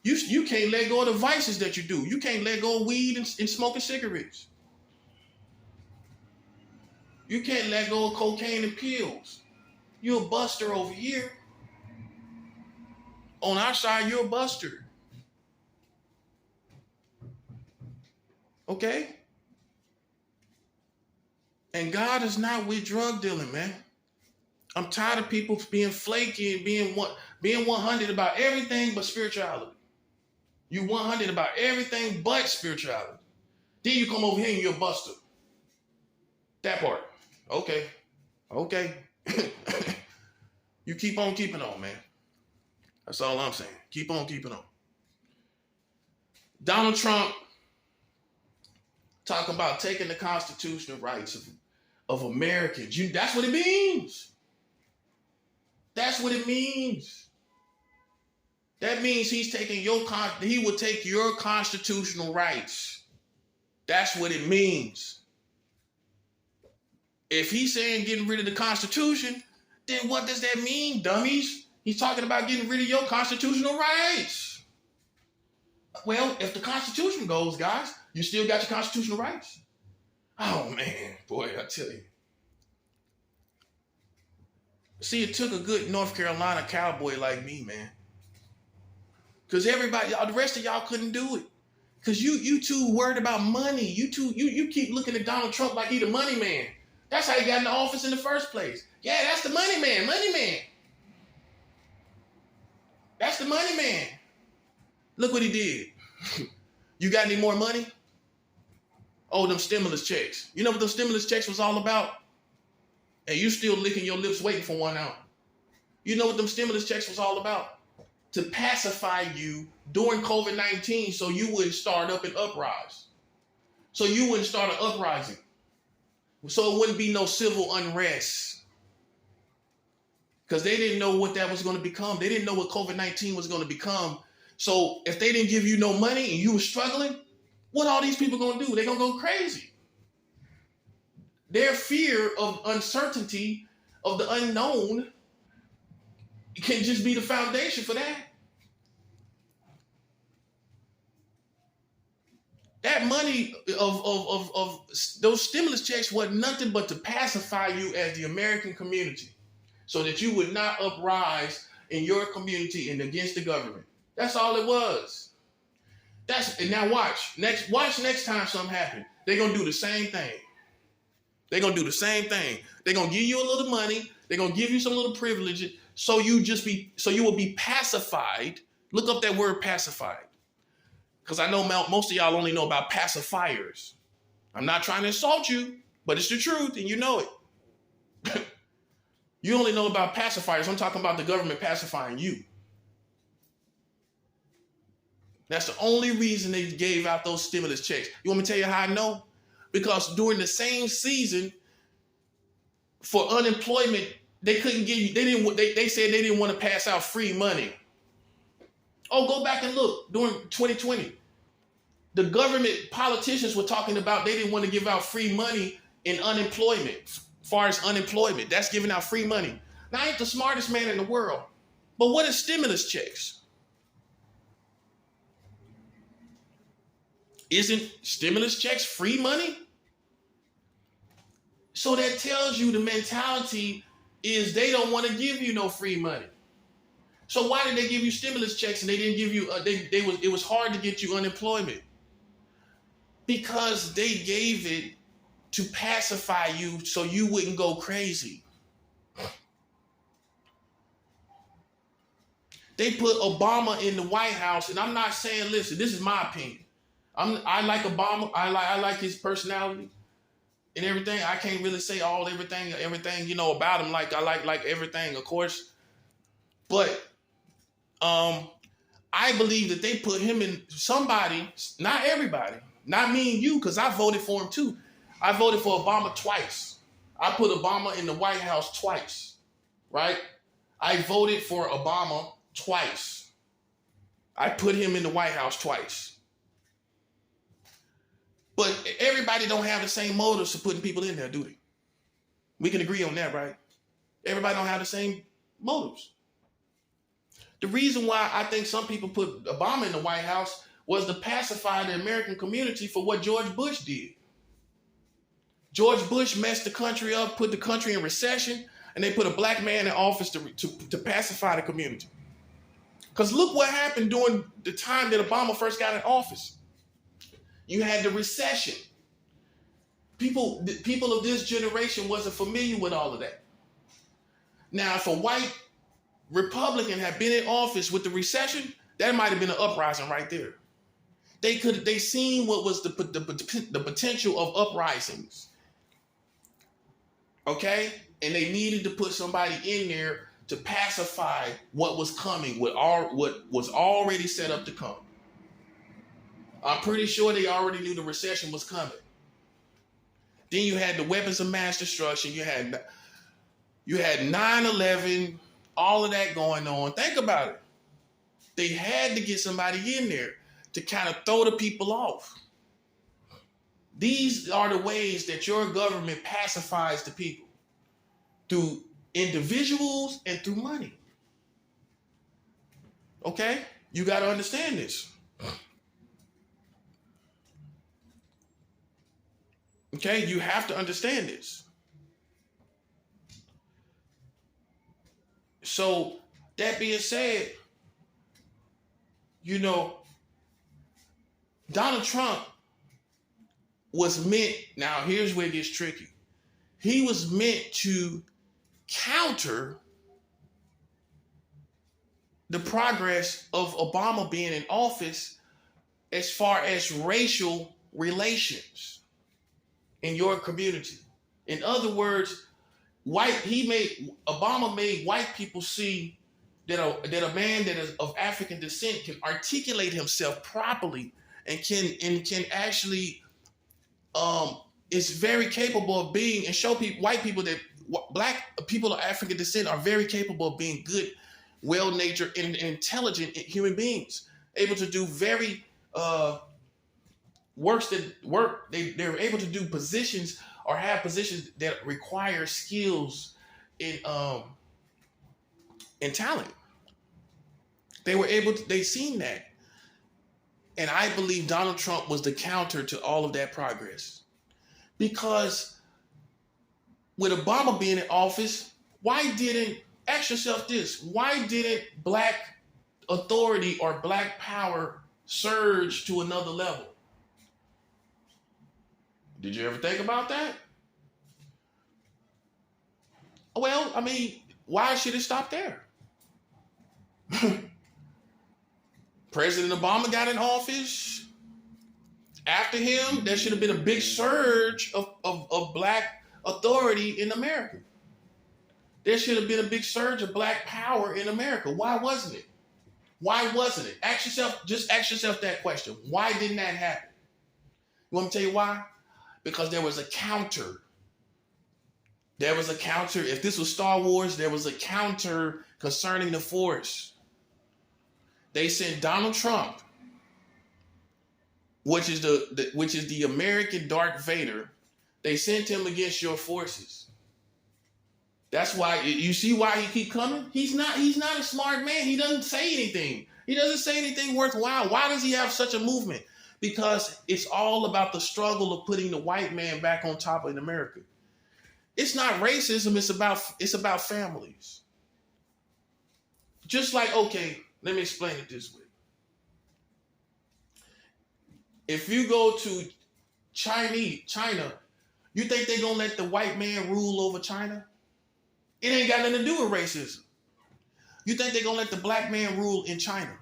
You can't let go of the vices that you do. You can't let go of weed and smoking cigarettes. You can't let go of cocaine and pills. You're a buster over here. On our side, you're a buster. Okay? And God is not with drug dealing, man. I'm tired of people being flaky and being 100 about everything but spirituality. You 100 about everything but spirituality. Then you come over here and you're a buster. That part. Okay. Okay. You keep on keeping on, man. That's all I'm saying. Keep on keeping on. Donald Trump talking about taking the constitutional rights of Americans. That's what it means. That's what it means. That means he will take your constitutional rights. That's what it means. If he's saying getting rid of the Constitution, then what does that mean, dummies? He's talking about getting rid of your constitutional rights. Well, if the Constitution goes, guys, you still got your constitutional rights. Oh, man, boy, I tell you. See, it took a good North Carolina cowboy like me, man. Because everybody, the rest of y'all couldn't do it. Because you too worried about money. You keep looking at Donald Trump like he the money man. That's how he got in the office in the first place. Yeah, that's the money man, That's the money man. Look what he did. You got any more money? Oh, them stimulus checks. You know what them stimulus checks was all about? And you still licking your lips waiting for one out. You know what them stimulus checks was all about? To pacify you during COVID-19 so you wouldn't start up an uprising. So you wouldn't start an uprising. So it wouldn't be no civil unrest. Because they didn't know what that was going to become. They didn't know what COVID-19 was going to become. So if they didn't give you no money and you were struggling, what all these people going to do? They're going to go crazy. Their fear of uncertainty, of the unknown, can just be the foundation for that. That money of those stimulus checks was nothing but to pacify you as the American community so that you would not uprise in your community and against the government. That's all it was. And now watch next time something happens. They're going to do the same thing. They're going to do the same thing. They're going to give you a little money. They're going to give you some little privileges so you will be pacified. Look up that word pacified. Because I know most of y'all only know about pacifiers. I'm not trying to insult you, but it's the truth and you know it. You only know about pacifiers. I'm talking about the government pacifying you. That's the only reason they gave out those stimulus checks. You want me to tell you how I know? Because during the same season for unemployment, they couldn't give you, they said they didn't want to pass out free money. Oh, go back and look during 2020. The government politicians were talking about they didn't want to give out free money in unemployment. As far as unemployment, that's giving out free money. Now, I ain't the smartest man in the world, but what is stimulus checks? Isn't stimulus checks free money? So that tells you the mentality is they don't want to give you no free money. So why did they give you stimulus checks and they didn't give you, it was hard to get you unemployment? Because they gave it to pacify you so you wouldn't go crazy. They put Obama in the White House, and I'm not saying, listen, this is my opinion. I like Obama. I like his personality and everything. I can't really say everything you know about him. Like I like everything, of course. But I believe that they put him in somebody, not everybody, not me and you, because I voted for him too. I voted for Obama twice. I put Obama in the White House twice, right? I voted for Obama twice. I put him in the White House twice. But everybody don't have the same motives for putting people in there, do they? We can agree on that, right? Everybody don't have the same motives. The reason why I think some people put Obama in the White House was to pacify the American community for what George Bush did. George Bush messed the country up, put the country in recession, and they put a black man in office to pacify the community. Because look what happened during the time that Obama first got in office. You had the recession. People of this generation wasn't familiar with all of that. Now, if a white Republican had been in office with the recession, that might have been an uprising right there. They seen what was the potential of uprisings. Okay? And they needed to put somebody in there to pacify what was coming, what was already set up to come. I'm pretty sure they already knew the recession was coming. Then you had the weapons of mass destruction. You had 9/11, all of that going on. Think about it. They had to get somebody in there to kind of throw the people off. These are the ways that your government pacifies the people, through individuals and through money. Okay? You got to understand this. Okay? You have to understand this. So, that being said, Donald Trump was meant, now here's where it gets tricky. He was meant to counter the progress of Obama being in office as far as racial relations in your community. In other words, Obama made white people see that a man that is of African descent can articulate himself properly and can actually is very capable of being, and show white people that black people of African descent are very capable of being good, well-natured, and intelligent human beings, able to do very work. They're able to do positions or have positions that require skills in talent. They seen that. And I believe Donald Trump was the counter to all of that progress. Because with Obama being in office, ask yourself this, why didn't black authority or black power surge to another level? Did you ever think about that? Well, I mean, why should it stop there? President Obama got in office. After him, there should have been a big surge of black authority in America. There should have been a big surge of black power in America. Why wasn't it? Why wasn't it? Ask yourself that question. Why didn't that happen? You want me to tell you why? Because there was a counter. There was a counter. If this was Star Wars, there was a counter concerning the Force. They sent Donald Trump, which is the American Darth Vader. They sent him against your forces. That's why you see why he keep coming. He's not a smart man. He doesn't say anything. He doesn't say anything worthwhile. Why does he have such a movement? Because it's all about the struggle of putting the white man back on top in America. It's not racism. It's about families. Just like, okay, let me explain it this way. If you go to China, you think they're going to let the white man rule over China? It ain't got nothing to do with racism. You think they're going to let the black man rule in China?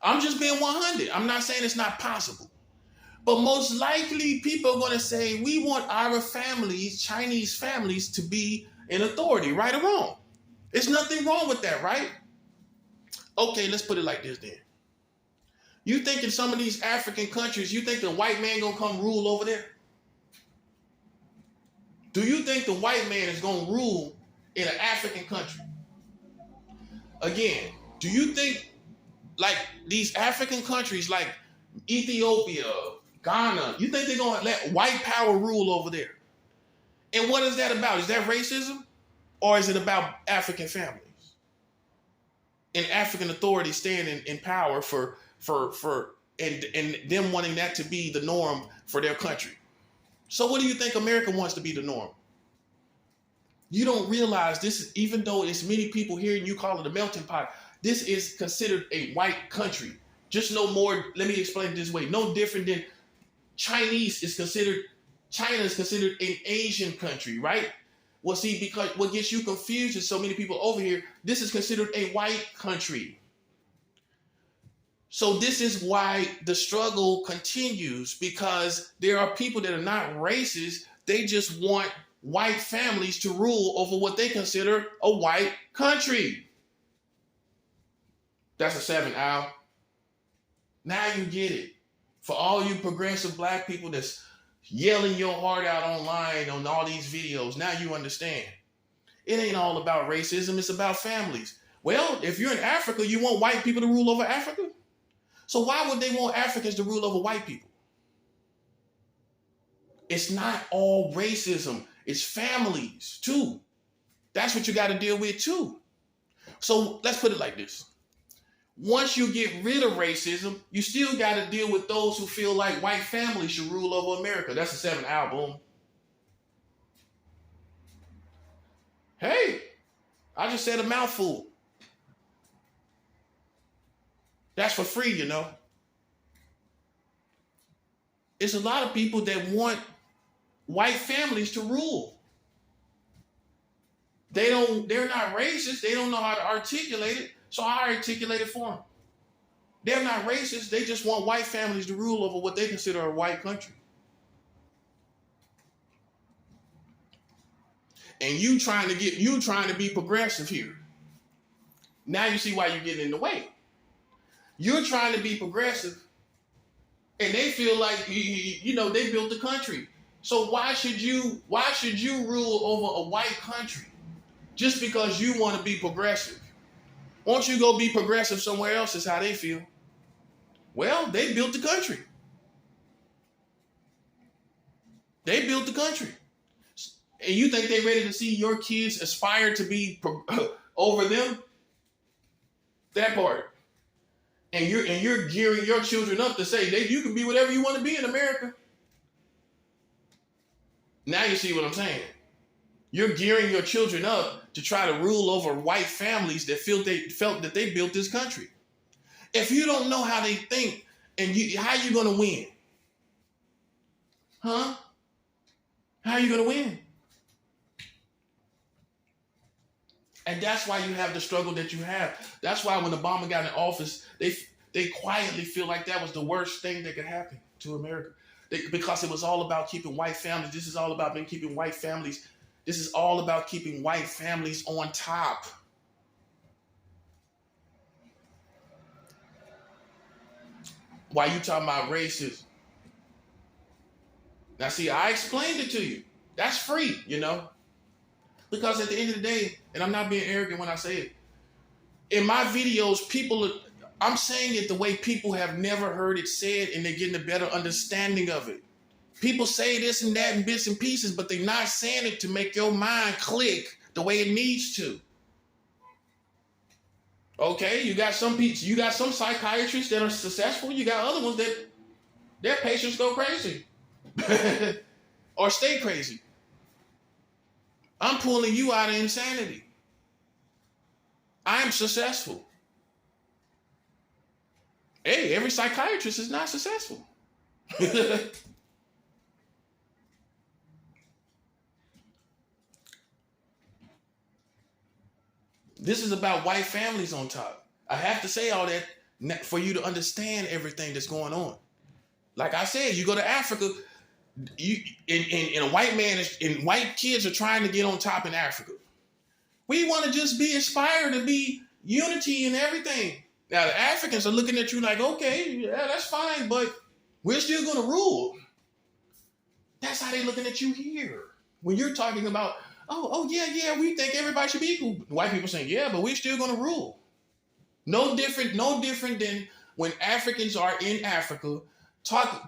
I'm just being 100. I'm not saying it's not possible. But most likely people are going to say, we want our families, Chinese families, to be in authority, right or wrong. There's nothing wrong with that, right? Okay, let's put it like this then. You think in some of these African countries, you think the white man gonna come rule over there? Do you think the white man is gonna rule in an African country? Again, do you think like these African countries like Ethiopia, Ghana, you think they're gonna let white power rule over there? And what is that about? Is that racism? Or is it about African families? And African authority staying in power and them wanting that to be the norm for their country. So what do you think America wants to be the norm? You don't realize this is, even though it's many people here and you call it a melting pot, this is considered a white country. Just no more, let me explain it this way. No different than China is considered an Asian country, right? Well, see, because what gets you confused is so many people over here, this is considered a white country. So this is why the struggle continues, because there are people that are not racist. They just want white families to rule over what they consider a white country. That's a 7, Al. Now you get it. For all you progressive black people that's yelling your heart out online on all these videos, now you understand. It ain't all about racism, it's about families. Well, if you're in Africa, you want white people to rule over Africa? So why would they want Africans to rule over white people? It's not all racism, it's families too. That's what you got to deal with too. So let's put it like this. Once you get rid of racism, you still got to deal with those who feel like white families should rule over America. That's a 7 album. Hey, I just said a mouthful. That's for free, you know. It's a lot of people that want white families to rule. They're not racist. They don't know how to articulate it. So I articulate it for them. They're not racist. They just want white families to rule over what they consider a white country. And you trying to be progressive here. Now you see why you're getting in the way. You're trying to be progressive, and they feel like they built the country. So why should you rule over a white country just because you want to be progressive? Won't you go be progressive somewhere else? Is how they feel. Well, they built the country. They built the country. And you think they're ready to see your kids aspire to be over them? That part. And you're gearing your children up to say you can be whatever you want to be in America. Now you see what I'm saying. You're gearing your children up to try to rule over white families that felt that they built this country. If you don't know how they think, how you going to win? Huh? How are you going to win? And that's why you have the struggle that you have. That's why when Obama got in office, they quietly feel like that was the worst thing that could happen to America. Because it was all about keeping white families. This is all about keeping white families. This is all about keeping white families on top. Why you talking about racism? Now see, I explained it to you. That's free, you know. Because at the end of the day, and I'm not being arrogant when I say it, in my videos, I'm saying it the way people have never heard it said, and they're getting a better understanding of it. People say this and that in bits and pieces, but they're not saying it to make your mind click the way it needs to. Okay, you got some psychiatrists that are successful. You got other ones that their patients go crazy or stay crazy. I'm pulling you out of insanity. I am successful. Hey, every psychiatrist is not successful. This is about white families on top. I have to say all that for you to understand everything that's going on. Like I said, you go to Africa, and a white man and white kids are trying to get on top in Africa. We want to just be inspired to be unity and everything. Now the Africans are looking at you like, okay, yeah, that's fine, but we're still going to rule. That's how they're looking at you here. When you're talking about, oh yeah, we think everybody should be equal. White people saying, yeah, but we're still going to rule. No different than when Africans are in Africa,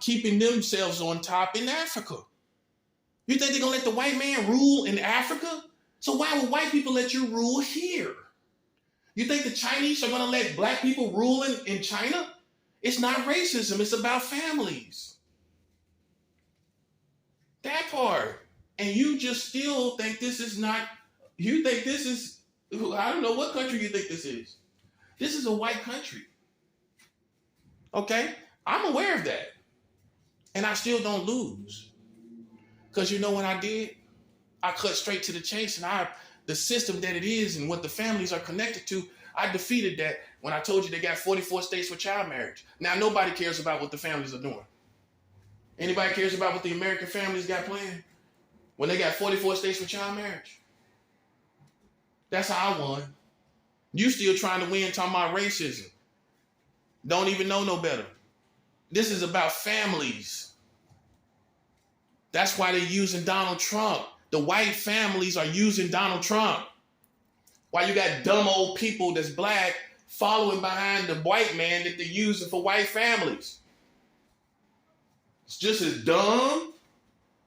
keeping themselves on top in Africa. You think they're going to let the white man rule in Africa? So why would white people let you rule here? You think the Chinese are going to let black people rule in China? It's not racism. It's about families. That part. And you just still think this is not, you think this is, I don't know what country you think this is. This is a white country. Okay? I'm aware of that. And I still don't lose. Because you know what I did? I cut straight to the chase, and the system that it is and what the families are connected to, I defeated that when I told you they got 44 states with child marriage. Now, nobody cares about what the families are doing. Anybody cares about what the American families got planned? When they got 44 states with child marriage. That's how I won. You still trying to win talking about racism. Don't even know no better. This is about families. That's why they're using Donald Trump. The white families are using Donald Trump. Why you got dumb old people that's black following behind the white man that they're using for white families. It's just as dumb.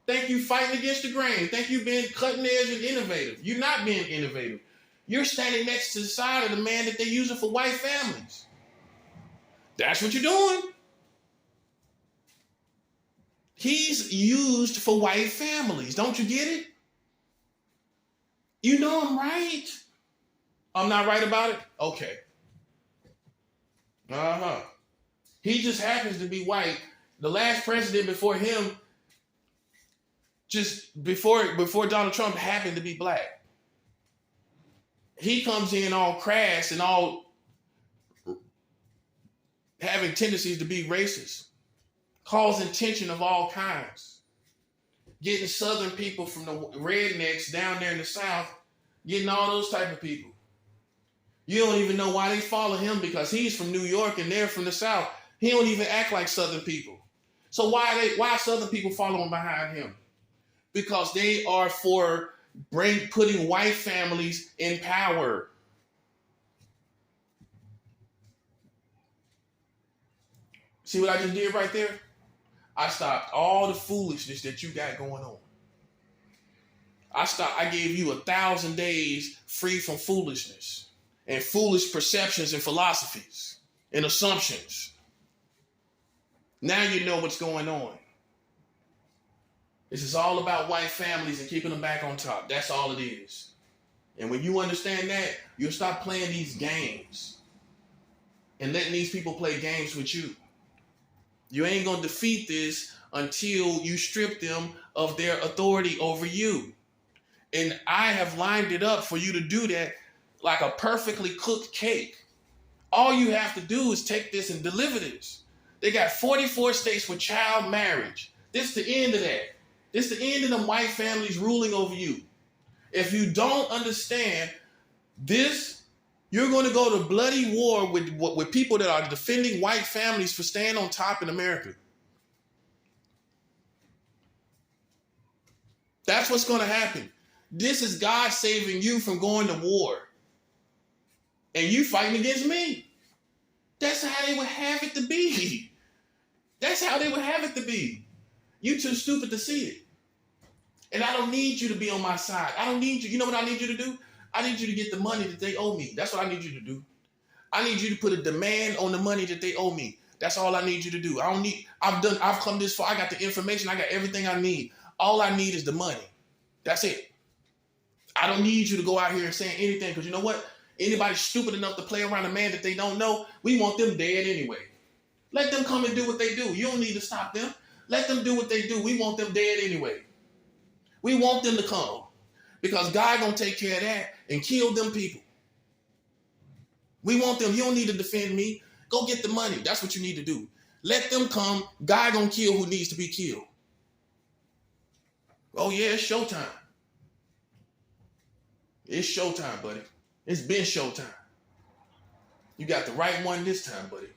Think you fighting against the grain. Think you being cutting edge and innovative. You're not being innovative. You're standing next to the side of the man that they're using for white families. That's what you're doing. He's used for white families. Don't you get it? You know I'm right. I'm not right about it? Okay. He just happens to be white. The last president before him, just before Donald Trump, happened to be black. He comes in all crass and all having tendencies to be racist, causing tension of all kinds, getting Southern people from the rednecks down there in the South, getting all those type of people. You don't even know why they follow him because he's from New York and they're from the South. He don't even act like Southern people. So why are Southern people following behind him? Because they are for putting white families in power. See what I just did right there? I stopped all the foolishness that you got going on. I gave you 1,000 days free from foolishness and foolish perceptions and philosophies and assumptions. Now you know what's going on. This is all about white families and keeping them back on top. That's all it is. And when you understand that, you'll stop playing these games and letting these people play games with you. You ain't going to defeat this until you strip them of their authority over you. And I have lined it up for you to do that like a perfectly cooked cake. All you have to do is take this and deliver this. They got 44 states with child marriage. This is the end of that. This is the end of them white families ruling over you. If you don't understand this, you're going to go to bloody war with people that are defending white families for staying on top in America. That's what's going to happen. This is God saving you from going to war. And you fighting against me. That's how they would have it to be. That's how they would have it to be. You too stupid to see it. And I don't need you to be on my side. I don't need you. You know what I need you to do? I need you to get the money that they owe me. That's what I need you to do. I need you to put a demand on the money that they owe me. That's all I need you to do. I've come this far. I got the information. I got everything I need. All I need is the money. That's it. I don't need you to go out here and saying anything because you know what? Anybody stupid enough to play around a man that they don't know, we want them dead anyway. Let them come and do what they do. You don't need to stop them. Let them do what they do. We want them dead anyway. We want them to come because God gonna take care of that and kill them people. We want them. You don't need to defend me. Go get the money. That's what you need to do. Let them come. God gonna kill who needs to be killed. Oh yeah, it's showtime. It's showtime, buddy. It's been showtime. You got the right one this time, buddy.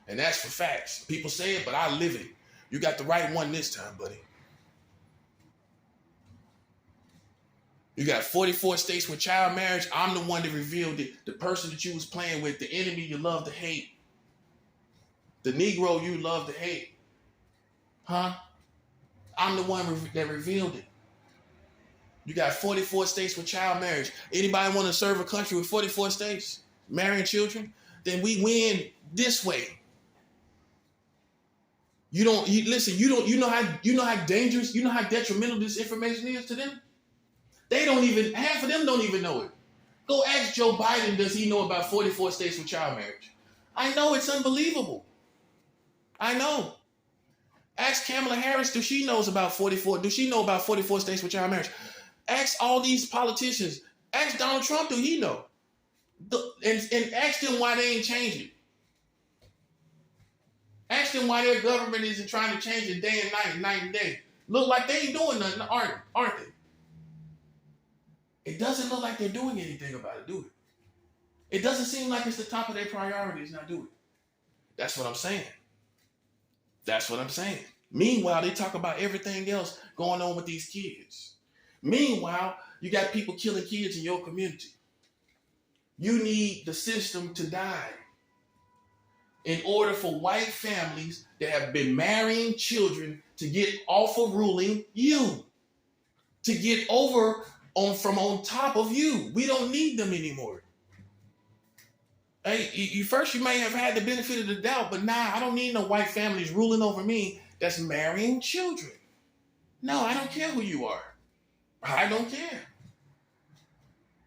And that's for facts. People say it, but I live it. You got the right one this time, buddy. You got 44 states with child marriage. I'm the one that revealed it. The person that you was playing with, the enemy you love to hate. The Negro you love to hate. Huh? I'm the one that revealed it. You got 44 states with child marriage. Anybody want to serve a country with 44 states marrying children? Then we win this way. You know how dangerous, you know how detrimental this information is to them? Half of them don't even know it. Go ask Joe Biden, does he know about 44 states with child marriage? I know, it's unbelievable. I know. Ask Kamala Harris, does she know about 44 states with child marriage? Ask all these politicians. Ask Donald Trump, do he know? And ask them why they ain't changing. Ask them why their government isn't trying to change it day and night and day. Look like they ain't doing nothing, aren't they? It doesn't look like they're doing anything about it, do it? It doesn't seem like it's the top of their priorities, not do it. That's what I'm saying. That's what I'm saying. Meanwhile, they talk about everything else going on with these kids. Meanwhile, you got people killing kids in your community. You need the system to die in order for white families that have been marrying children to get off of ruling you, to get over from on top of you. We don't need them anymore. Hey, you may have had the benefit of the doubt, but nah, I don't need no white families ruling over me that's marrying children. No, I don't care who you are. I don't care.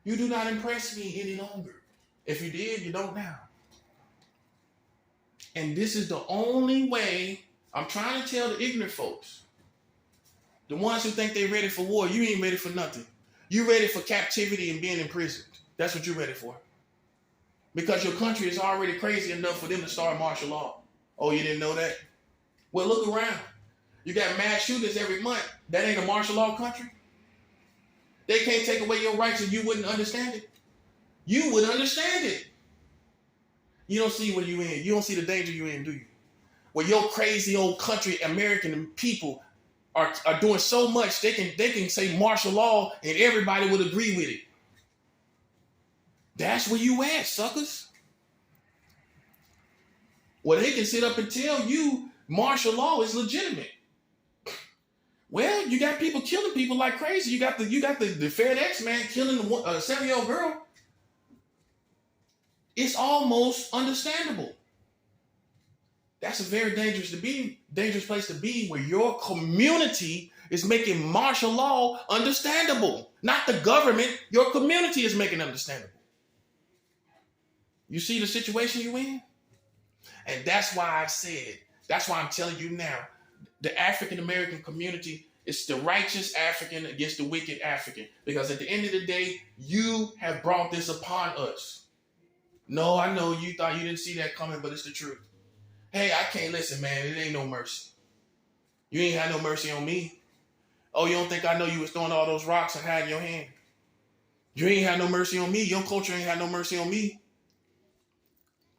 You do not impress me any longer. If you did, you don't now. And this is the only way I'm trying to tell the ignorant folks. The ones who think they're ready for war, you ain't ready for nothing. You ready for captivity and being imprisoned. That's what you're ready for. Because your country is already crazy enough for them to start martial law. Oh, you didn't know that? Well, look around. You got mass shooters every month. That ain't a martial law country. They can't take away your rights and you wouldn't understand it. You would understand it. You don't see what you in. You don't see the danger you in, do you? Where your crazy old country American people are doing so much, they can say martial law and everybody would agree with it. That's where you at, suckers. Well, they can sit up and tell you martial law is legitimate. Well, you got people killing people like crazy. You got the FedEx man killing a 7-year-old girl. It's almost understandable. That's a very dangerous place to be where your community is making martial law understandable. Not the government, your community is making it understandable. You see the situation you in? And that's why I'm telling you now, the African American community is the righteous African against the wicked African. Because at the end of the day, you have brought this upon us. No, I know you thought you didn't see that coming, but it's the truth. Hey, I can't listen, man. It ain't no mercy. You ain't had no mercy on me. Oh, you don't think I know you was throwing all those rocks and hiding your hand? You ain't had no mercy on me. Your culture ain't had no mercy on me.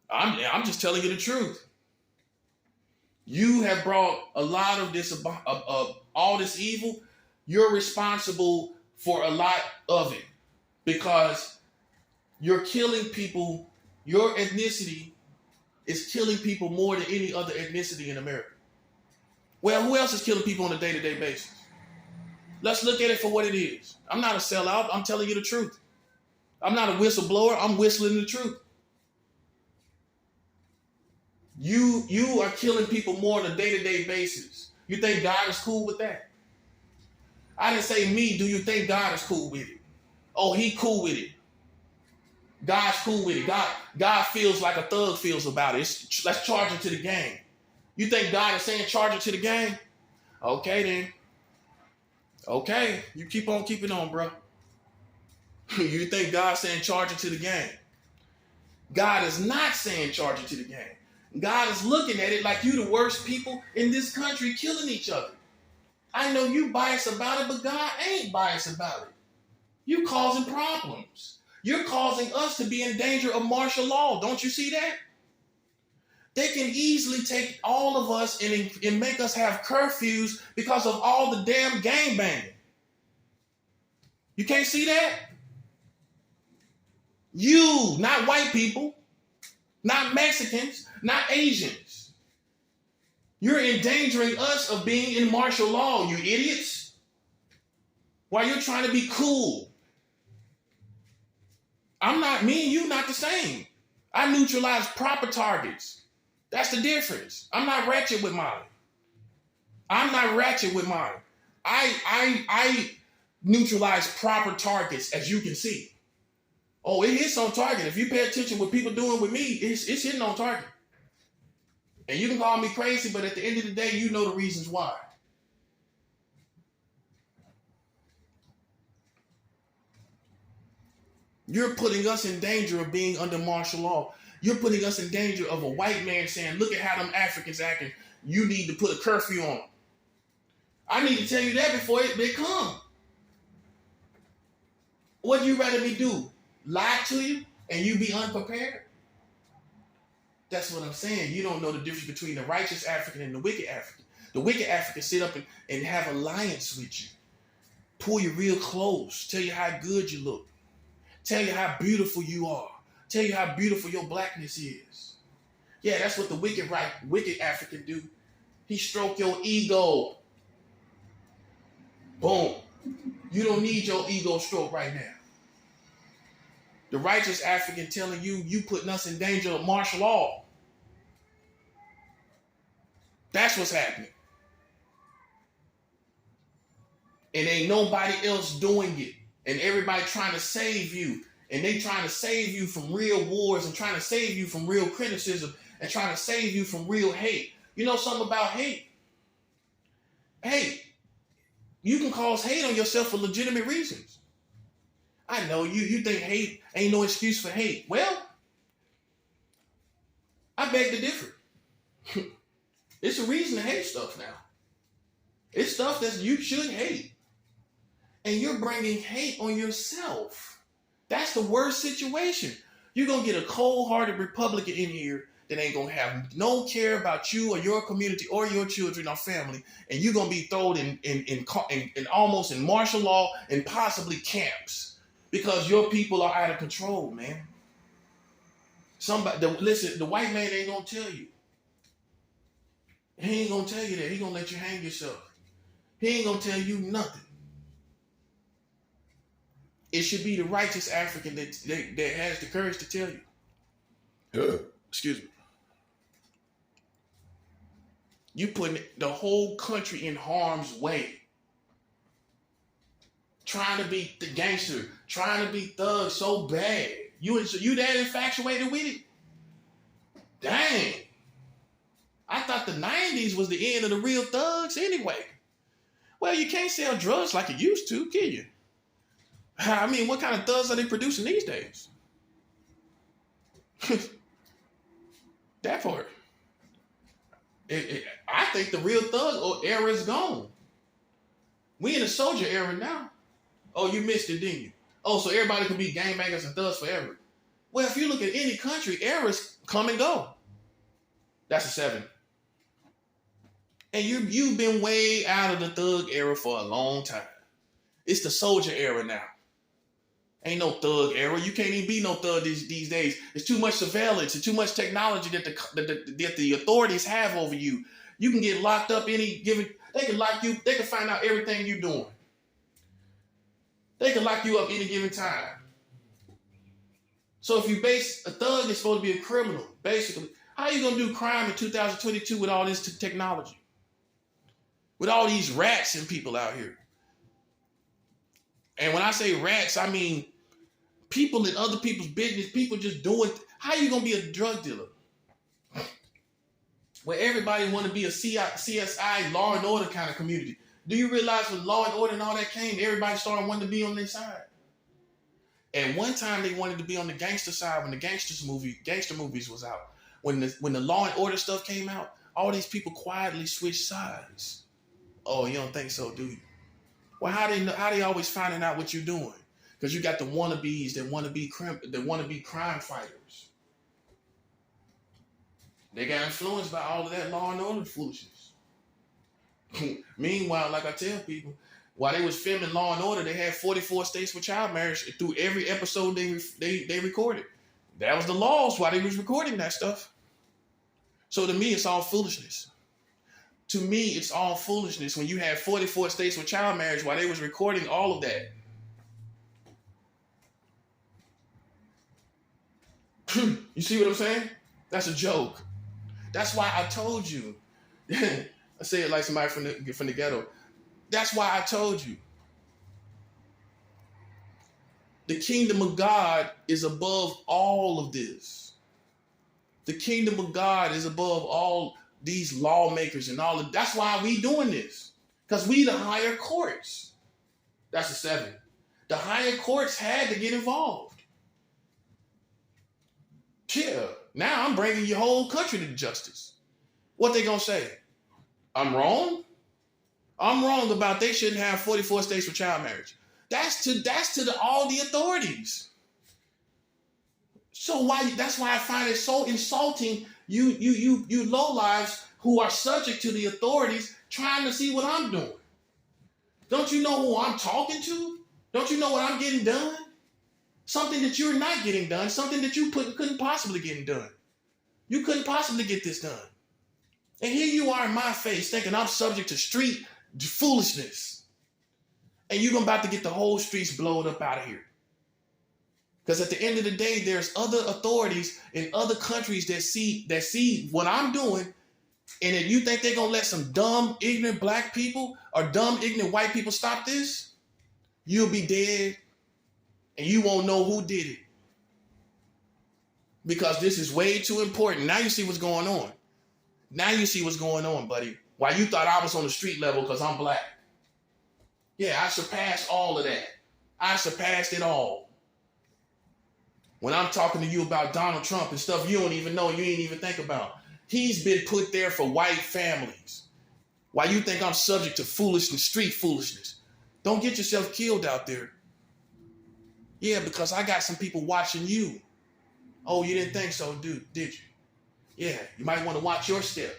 I'm just telling you the truth. You have brought a lot of this, all this evil. You're responsible for a lot of it because you're killing people. Your ethnicity is killing people more than any other ethnicity in America. Well, who else is killing people on a day-to-day basis? Let's look at it for what it is. I'm not a sellout. I'm telling you the truth. I'm not a whistleblower. I'm whistling the truth. You are killing people more on a day-to-day basis. You think God is cool with that? I didn't say me. Do you think God is cool with it? Oh, he cool with it. God's cool with it. God feels like a thug feels about it. Let's charge it to the gang. You think God is saying charge it to the gang? Okay, then. Okay. You keep on keeping on, bro. You think God's saying charge it to the gang? God is not saying charge it to the gang. God is looking at it like you the worst people in this country killing each other. I know you biased about it, but God ain't biased about it. You causing problems. You're causing us to be in danger of martial law. Don't you see that? They can easily take all of us and make us have curfews because of all the damn gangbanging. You can't see that? You, not white people, not Mexicans, not Asians. You're endangering us of being in martial law, you idiots. While you're trying to be cool. Me and you not the same. I neutralize proper targets. That's the difference. I'm not ratchet with mine. I neutralize proper targets, as you can see. Oh, it hits on target. If you pay attention what people doing with me, it's hitting on target. And you can call me crazy, but at the end of the day, you know the reasons why. You're putting us in danger of being under martial law. You're putting us in danger of a white man saying, look at how them Africans acting. You need to put a curfew on them. I need to tell you that before they come. What do you rather me do? Lie to you and you be unprepared? That's what I'm saying. You don't know the difference between the righteous African and the wicked African. The wicked African sit up and have alliance with you. Pull you real close. Tell you how good you look. Tell you how beautiful you are. Tell you how beautiful your blackness is. Yeah, that's what the wicked African do. He stroke your ego. Boom. You don't need your ego stroke right now. The righteous African telling you putting us in danger of martial law. That's what's happening. And ain't nobody else doing it. And everybody trying to save you. And they trying to save you from real wars and trying to save you from real criticism and trying to save you from real hate. You know something about hate? Hate. You can cause hate on yourself for legitimate reasons. I know you think hate ain't no excuse for hate. Well, I beg to differ. It's a reason to hate stuff now. It's stuff that you should hate. And you're bringing hate on yourself. That's the worst situation. You're going to get a cold-hearted Republican in here that ain't going to have no care about you or your community or your children or family. And you're going to be thrown in almost in martial law and possibly camps because your people are out of control, man. Listen, the white man ain't going to tell you. He ain't going to tell you that. He going to let you hang yourself. He ain't going to tell you nothing. It should be the righteous African that has the courage to tell you. Excuse me. You putting the whole country in harm's way. Trying to be the gangster, trying to be thug so bad. You that infatuated with it? Dang. I thought the 90s was the end of the real thugs anyway. Well, you can't sell drugs like you used to, can you? I mean, what kind of thugs are they producing these days? That part. I think the real thug era is gone. We in the soldier era now. Oh, you missed it, didn't you? Oh, so everybody can be gangbangers and thugs forever. Well, if you look at any country, eras come and go. That's a 7. And you've been way out of the thug era for a long time. It's the soldier era now. Ain't no thug era. You can't even be no thug these days. There's too much surveillance and too much technology that the authorities have over you. You can get locked up they can lock you, they can find out everything you're doing. They can lock you up any given time. So if a thug is supposed to be a criminal, basically, how are you going to do crime in 2022 with all this technology? With all these rats and people out here. And when I say rats, I mean people in other people's business, people just doing. How are you going to be a drug dealer? Where everybody want to be a CSI, law and order kind of community. Do you realize when law and order and all that came, everybody started wanting to be on their side? At one time, they wanted to be on the gangster side when the gangster movies was out. When the law and order stuff came out, all these people quietly switched sides. Oh, you don't think so, do you? Well, how they always finding out what you're doing? Because you got the wannabes that want to be crime fighters. They got influenced by all of that law and order foolishness. Meanwhile, like I tell people, while they was filming Law and Order, they had 44 states for child marriage through every episode they recorded. That was the laws while they was recording that stuff. So to me, it's all foolishness. To me, it's all foolishness when you have 44 states for child marriage while they was recording all of that. You see what I'm saying? That's a joke. That's why I told you. I say it like somebody from the ghetto. That's why I told you. The kingdom of God is above all of this. The kingdom of God is above all these lawmakers and all of. That's why we doing this. Because we the higher courts. That's a 7. The higher courts had to get involved. Yeah. Now I'm bringing your whole country to justice. What they gonna say? I'm wrong? I'm wrong about they shouldn't have 44 states for child marriage. That's to all the authorities. So that's why I find it so insulting. You lowlives who are subject to the authorities trying to see what I'm doing. Don't you know who I'm talking to? Don't you know what I'm getting done? Something that you're not getting done, something that you couldn't possibly get done. You couldn't possibly get this done. And here you are in my face thinking I'm subject to street foolishness. And you're about to get the whole streets blown up out of here. Because at the end of the day, there's other authorities in other countries that see what I'm doing, and if you think they're going to let some dumb, ignorant black people or dumb, ignorant white people stop this, you'll be dead, and you won't know who did it. Because this is way too important. Now you see what's going on. Now you see what's going on, buddy. Why you thought I was on the street level because I'm black. Yeah, I surpassed all of that. I surpassed it all. When I'm talking to you about Donald Trump and stuff you don't even know, you ain't even think about. He's been put there for white families. Why you think I'm subject to foolishness, street foolishness? Don't get yourself killed out there. Yeah, because I got some people watching you. Oh, you didn't think so, dude, did you? Yeah, you might want to watch your step.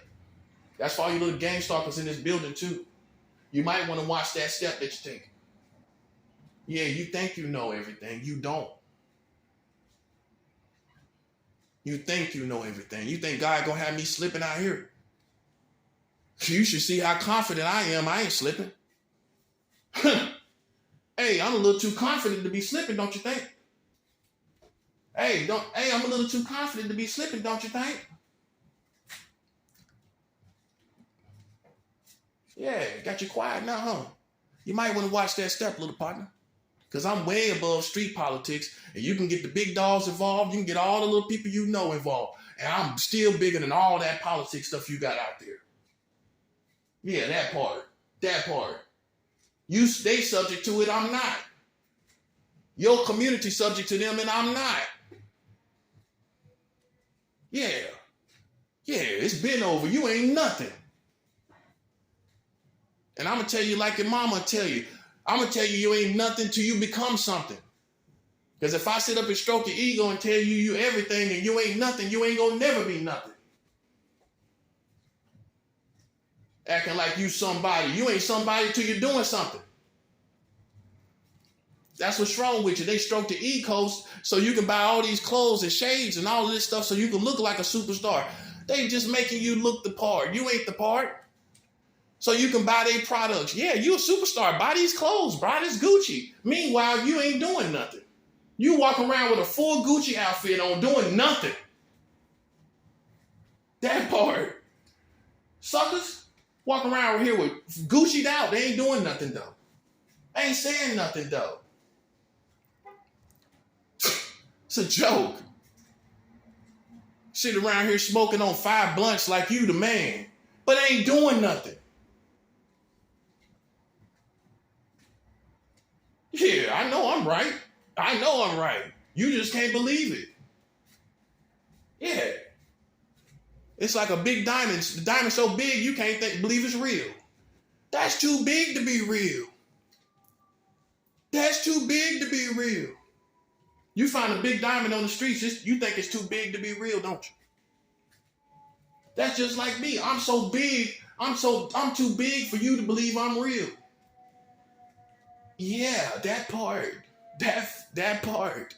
That's for all you little gang stalkers in this building too. You might want to watch that step that you take. Yeah, you think you know everything. You don't. You think you know everything. You think God gonna have me slipping out here. You should see how confident I am. I ain't slipping. Hey, I'm a little too confident to be slipping, don't you think? Hey, I'm a little too confident to be slipping, don't you think? Yeah, got you quiet now, huh? You might want to watch that step, little partner. Because I'm way above street politics, and you can get the big dogs involved, you can get all the little people you know involved, and I'm still bigger than all that politics stuff you got out there. Yeah, that part. They subject to it, I'm not. Your community subject to them, and I'm not. Yeah, it's been over. You ain't nothing. And I'm going to tell you like your mama tell you. I'm going to tell you ain't nothing till you become something. Because if I sit up and stroke your ego and tell you everything and you ain't nothing, you ain't going to never be nothing. Acting like you somebody. You ain't somebody till you're doing something. That's what's wrong with you. They stroke the egos so you can buy all these clothes and shades and all of this stuff so you can look like a superstar. They just making you look the part. You ain't the part. So you can buy their products. Yeah, you a superstar. Buy these clothes. Buy this Gucci. Meanwhile, you ain't doing nothing. You walk around with a full Gucci outfit on doing nothing. That part. Suckers walk around here with Gucci'd out. They ain't doing nothing, though. They ain't saying nothing, though. It's a joke. Sit around here smoking on 5 blunts like you the man, but ain't doing nothing. Yeah, I know I'm right. You just can't believe it. Yeah. It's like a big diamond. The diamond's so big you can't believe it's real. That's too big to be real. That's too big to be real. You find a big diamond on the streets, you think it's too big to be real, don't you? That's just like me. I'm so big. I'm too big for you to believe I'm real. Yeah, that part. That part.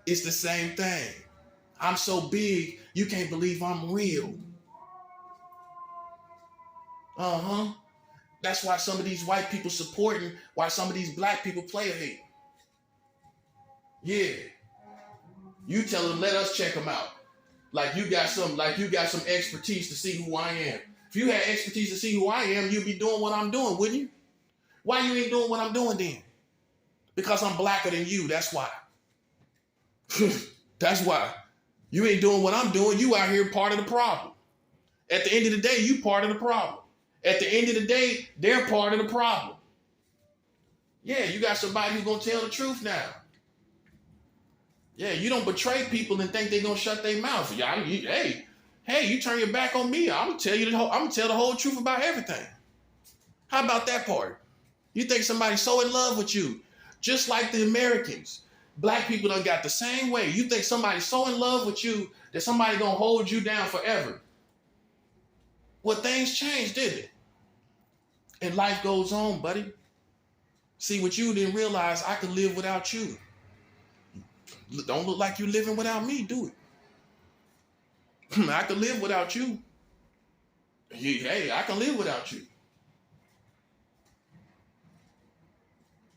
It's the same thing. I'm so big, you can't believe I'm real. Uh-huh. That's why some of these white people supporting, why some of these black people player hate. Yeah. You tell them, let us check them out. Like you got some expertise to see who I am. If you had expertise to see who I am, you'd be doing what I'm doing, wouldn't you? Why you ain't doing what I'm doing then? Because I'm blacker than you, that's why. That's why. You ain't doing what I'm doing, you out here part of the problem. At the end of the day, you part of the problem. At the end of the day, they're part of the problem. Yeah, you got somebody who's going to tell the truth now. Yeah, you don't betray people and think they're gonna shut their mouth. Hey, you turn your back on me, I'm gonna tell the whole truth about everything. How about that part? You think somebody's so in love with you, just like the Americans. Black people done got the same way. You think somebody's so in love with you that somebody gonna hold you down forever. Well, things changed, didn't it? And life goes on, buddy. See, what you didn't realize, I could live without you. Don't look like you living without me, do it. I could live without you. Hey, I can live without you.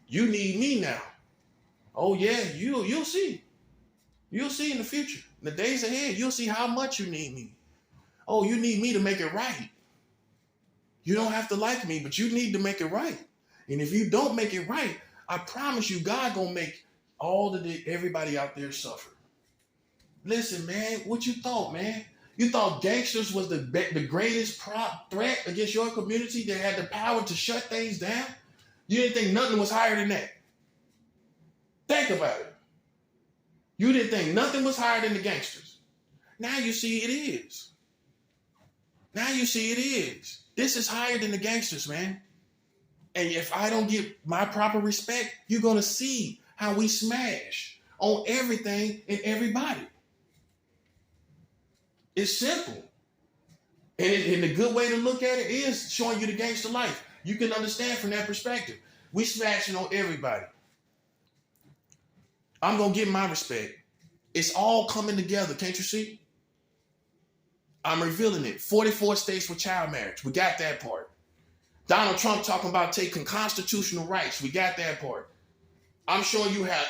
You need me now. Oh yeah, you'll see. You'll see in the future. In the days ahead, you'll see how much you need me. Oh, you need me to make it right. You don't have to like me, but you need to make it right. And if you don't make it right, I promise you, God gonna make everybody out there suffer. Listen, man, what you thought, man? You thought gangsters was the greatest threat against your community that had the power to shut things down? You didn't think nothing was higher than that. Think about it. You didn't think nothing was higher than the gangsters. Now you see it is. Now you see it is. This is higher than the gangsters, man. And if I don't get my proper respect, you're going to see how we smash on everything and everybody. It's simple. And the good way to look at it is showing you the gangster life. You can understand from that perspective. We smashing on everybody. I'm going to get my respect. It's all coming together. Can't you see? I'm revealing it. 44 states with child marriage. We got that part. Donald Trump talking about taking constitutional rights. We got that part. I'm showing you how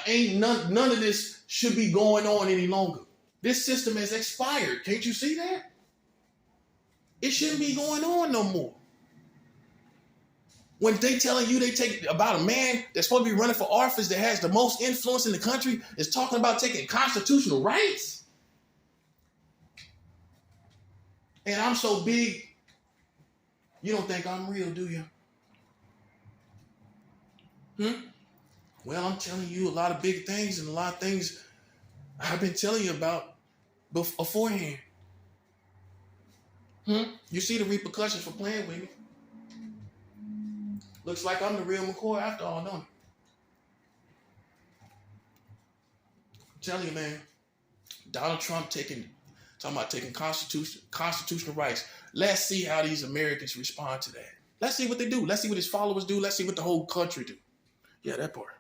none of this should be going on any longer. This system has expired. Can't you see that? It shouldn't be going on no more. When they telling you they take about a man that's supposed to be running for office that has the most influence in the country is talking about taking constitutional rights. And I'm so big, you don't think I'm real, do you? Well, I'm telling you a lot of big things and a lot of things I've been telling you about beforehand. You see the repercussions for playing with me. Looks like I'm the real McCoy after all, don't it? I'm telling you, man, Donald Trump talking about taking constitutional rights. Let's see how these Americans respond to that. Let's see what they do. Let's see what his followers do. Let's see what the whole country do. Yeah, that part.